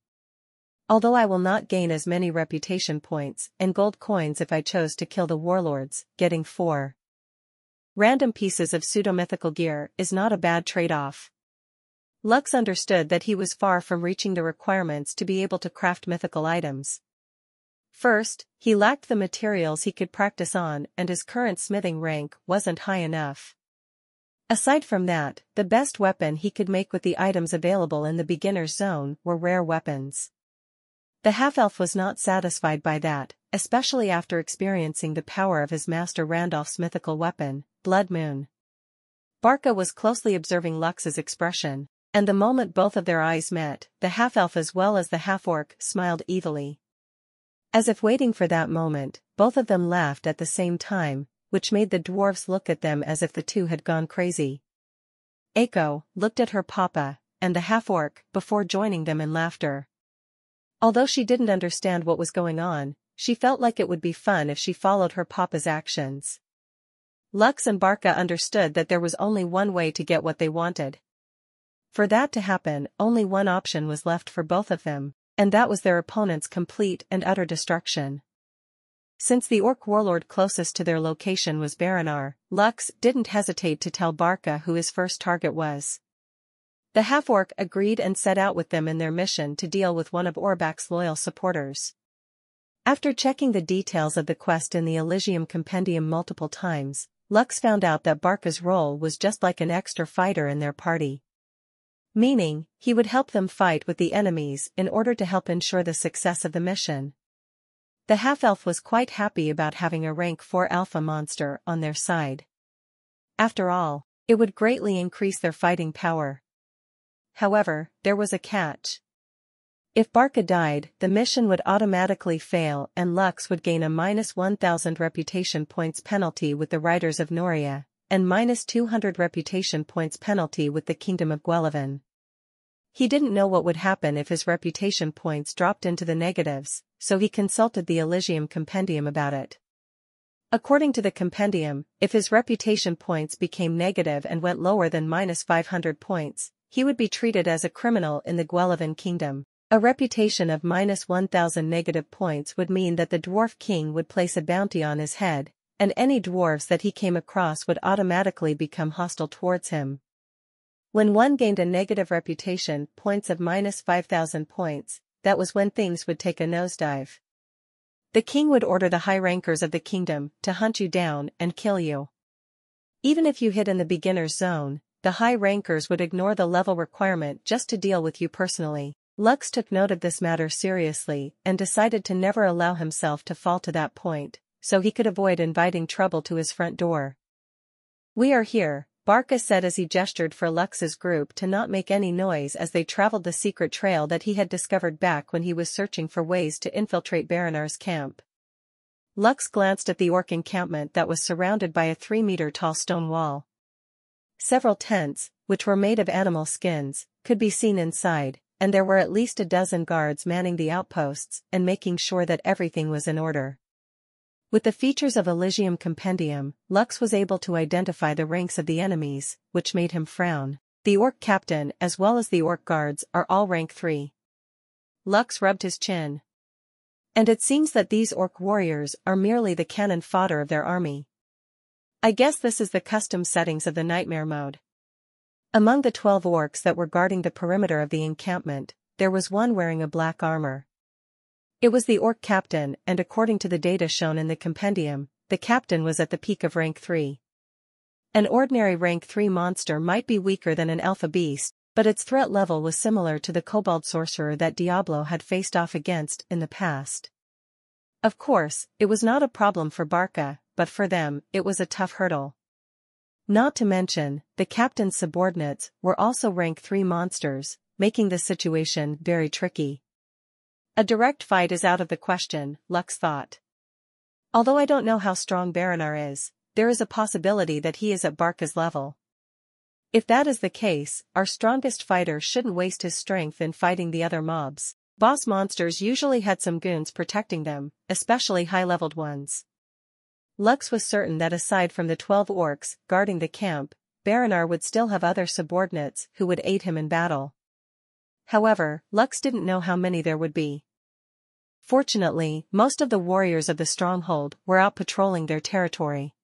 Although I will not gain as many reputation points and gold coins if I chose to kill the warlords, getting 4 random pieces of pseudo-mythical gear is not a bad trade-off. Lux understood that he was far from reaching the requirements to be able to craft mythical items. First, he lacked the materials he could practice on, and his current smithing rank wasn't high enough. Aside from that, the best weapon he could make with the items available in the beginner's zone were rare weapons. The half-elf was not satisfied by that, especially after experiencing the power of his master Randolph's mythical weapon, Blood Moon. Barca was closely observing Lux's expression, and the moment both of their eyes met, the half-elf as well as the half-orc smiled evilly. As if waiting for that moment, both of them laughed at the same time, which made the dwarves look at them as if the two had gone crazy. Eiko looked at her papa, and the half-orc, before joining them in laughter. Although she didn't understand what was going on, she felt like it would be fun if she followed her papa's actions. Lux and Barca understood that there was only one way to get what they wanted. For that to happen, only one option was left for both of them, and that was their opponent's complete and utter destruction. Since the orc warlord closest to their location was Baranar, Lux didn't hesitate to tell Barca who his first target was. The half-orc agreed and set out with them in their mission to deal with one of Orbak's loyal supporters. After checking the details of the quest in the Elysium Compendium multiple times, Lux found out that Barca's role was just like an extra fighter in their party. Meaning, he would help them fight with the enemies in order to help ensure the success of the mission. The half-elf was quite happy about having a rank 4 alpha monster on their side. After all, it would greatly increase their fighting power. However, there was a catch. If Barca died, the mission would automatically fail and Lux would gain a minus 1000 reputation points penalty with the Riders of Noria, and minus 200 reputation points penalty with the Kingdom of Guellivan. He didn't know what would happen if his reputation points dropped into the negatives, so he consulted the Elysium Compendium about it. According to the compendium, if his reputation points became negative and went lower than minus 500 points, he would be treated as a criminal in the Guellivan Kingdom. A reputation of minus 1000 negative points would mean that the Dwarf King would place a bounty on his head, and any dwarves that he came across would automatically become hostile towards him. When one gained a negative reputation points of minus 5000 points, that was when things would take a nosedive. The king would order the high rankers of the kingdom to hunt you down and kill you. Even if you hid in the beginner's zone, the high rankers would ignore the level requirement just to deal with you personally. Lux took note of this matter seriously and decided to never allow himself to fall to that point, so he could avoid inviting trouble to his front door. "We are here," Barca said as he gestured for Lux's group to not make any noise as they traveled the secret trail that he had discovered back when he was searching for ways to infiltrate Baranar's camp. Lux glanced at the orc encampment that was surrounded by a 3-meter-tall stone wall. Several tents, which were made of animal skins, could be seen inside, and there were at least a dozen guards manning the outposts and making sure that everything was in order. With the features of Elysium Compendium, Lux was able to identify the ranks of the enemies, which made him frown. The orc captain as well as the orc guards are all rank 3. Lux rubbed his chin. And it seems that these orc warriors are merely the cannon fodder of their army. I guess this is the custom settings of the nightmare mode. Among the 12 orcs that were guarding the perimeter of the encampment, there was one wearing a black armor. It was the orc captain, and according to the data shown in the compendium, the captain was at the peak of rank 3. An ordinary rank 3 monster might be weaker than an alpha beast, but its threat level was similar to the kobold sorcerer that Diablo had faced off against in the past. Of course, it was not a problem for Barca, but for them, it was a tough hurdle. Not to mention, the captain's subordinates were also rank 3 monsters, making the situation very tricky. A direct fight is out of the question, Lux thought. Although I don't know how strong Baranar is, there is a possibility that he is at Barca's level. If that is the case, our strongest fighter shouldn't waste his strength in fighting the other mobs. Boss monsters usually had some goons protecting them, especially high-leveled ones. Lux was certain that aside from the 12 orcs guarding the camp, Baranar would still have other subordinates who would aid him in battle. However, Lux didn't know how many there would be. Fortunately, most of the warriors of the stronghold were out patrolling their territory.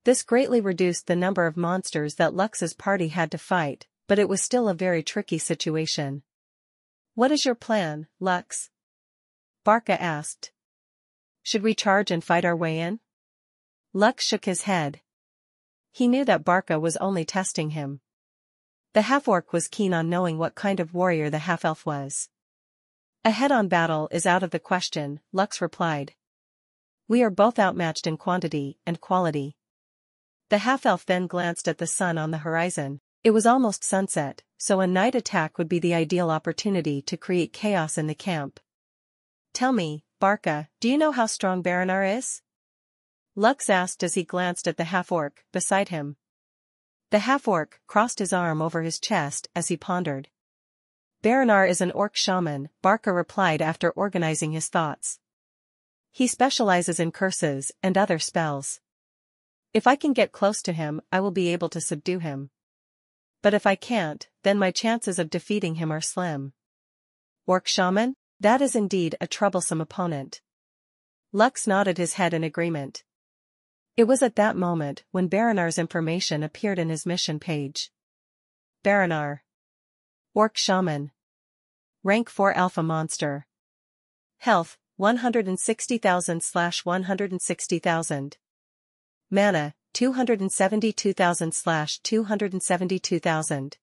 This greatly reduced the number of monsters that Lux's party had to fight, but it was still a very tricky situation. What is your plan, Lux? Barca asked. Should we charge and fight our way in? Lux shook his head. He knew that Barca was only testing him. The half-orc was keen on knowing what kind of warrior the half-elf was. A head-on battle is out of the question, Lux replied. We are both outmatched in quantity and quality. The half-elf then glanced at the sun on the horizon. It was almost sunset, so a night attack would be the ideal opportunity to create chaos in the camp. Tell me, Barca, do you know how strong Baranar is? Lux asked as he glanced at the half-orc beside him. The half-orc crossed his arm over his chest as he pondered. Baranar is an orc shaman, Barca replied after organizing his thoughts. He specializes in curses and other spells. If I can get close to him, I will be able to subdue him. But if I can't, then my chances of defeating him are slim. Orc shaman? That is indeed a troublesome opponent. Lux nodded his head in agreement. It was at that moment when Baranar's information appeared in his mission page. Baranar. Orc shaman. Rank 4 alpha monster. Health, 160,000/160,000. Mana, 272,000/272,000.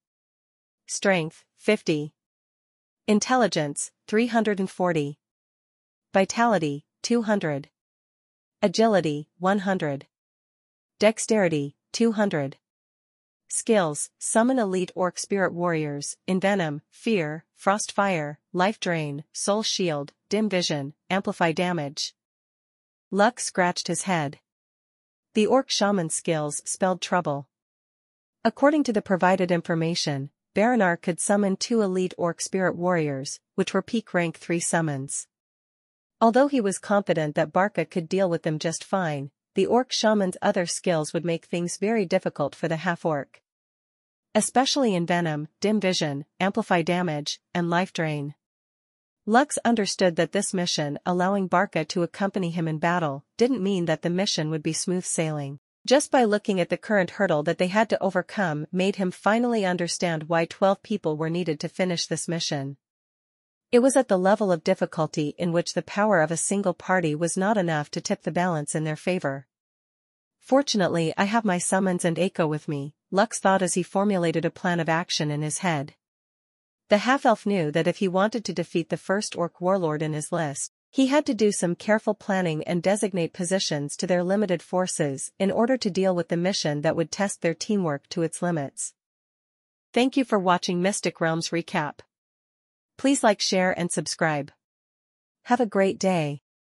Strength, 50. Intelligence, 340. Vitality, 200. Agility, 100. Dexterity, 200. Skills: Summon elite orc spirit warriors, Envenom, Fear, Frost Fire, Life Drain, Soul Shield, Dim Vision, Amplify Damage. Lux scratched his head. The orc shaman skills spelled trouble. According to the provided information, Baranar could summon 2 elite orc spirit warriors, which were peak rank 3 summons. Although he was confident that Barca could deal with them just fine, the orc shaman's other skills would make things very difficult for the half-orc. Especially Envenom, Dim Vision, Amplify Damage, and Life Drain. Lux understood that this mission allowing Barca to accompany him in battle didn't mean that the mission would be smooth sailing. Just by looking at the current hurdle that they had to overcome made him finally understand why 12 people were needed to finish this mission. It was at the level of difficulty in which the power of a single party was not enough to tip the balance in their favor. Fortunately, I have my summons and echo with me, Lux thought as he formulated a plan of action in his head. The half-elf knew that if he wanted to defeat the first orc warlord in his list, he had to do some careful planning and designate positions to their limited forces in order to deal with the mission that would test their teamwork to its limits. Thank you for watching Mystic Realms Recap. Please like, share and subscribe. Have a great day.